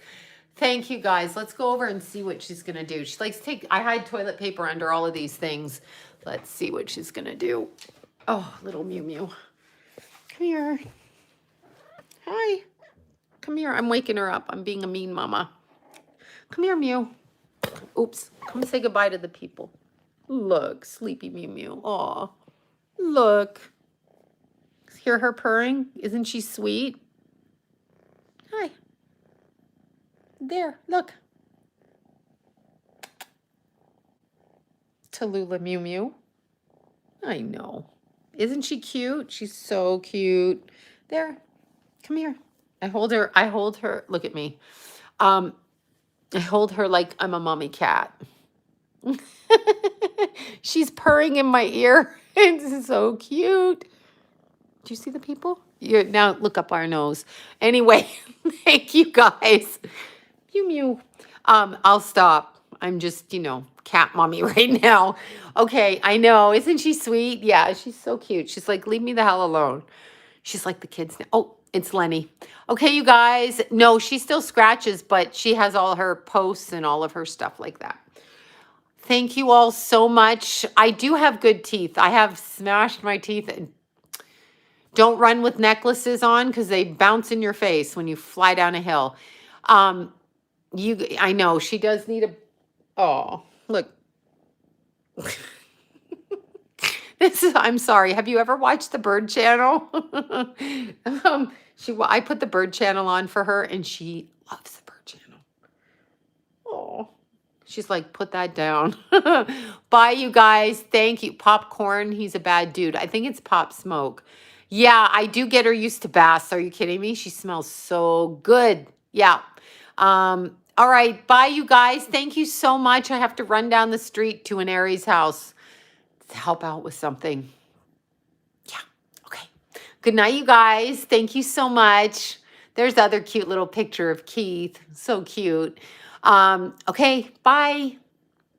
Thank you, guys. Let's go over and see what she's going to do. She likes to take, I hide toilet paper under all of these things. Let's see what she's going to do. Oh, little Mew Mew. Come here. Hi. Come here. I'm waking her up. I'm being a mean mama. Come here, Mew. Oops. Come say goodbye to the people. Look, sleepy Mew Mew. Aw. Look. Hear her purring? Isn't she sweet? Hi. There, look. Tallulah Mew Mew. I know. Isn't she cute? She's so cute. There. Come here. I hold her. Look at me. I hold her like I'm a mommy cat. She's purring in my ear. It's so cute. Do you see the people? Now look up our nose. Anyway, thank you, guys. Mew Mew. I'll stop. I'm just, cat mommy right now. Okay, I know. Isn't she sweet? Yeah, she's so cute. She's like, leave me the hell alone. She's like the kids now. Oh, it's Lenny. Okay, you guys. No, she still scratches, but she has all her posts and all of her stuff like that. Thank you all so much. I do have good teeth. I have smashed my teeth. Don't run with necklaces on because they bounce in your face when you fly down a hill. I know she does need a. Oh, look. I'm sorry. Have you ever watched the Bird Channel? I put the Bird Channel on for her, and she loves the Bird Channel. Oh, she's like, put that down. Bye, you guys. Thank you. Popcorn. He's a bad dude. I think it's Pop Smoke. Yeah, I do get her used to baths. Are you kidding me? She smells so good. Yeah. All right. Bye, you guys. Thank you so much. I have to run down the street to an Aries house to help out with something. Yeah. Okay. Good night, you guys. Thank you so much. There's the other cute little picture of Keith. So cute. Okay. Bye.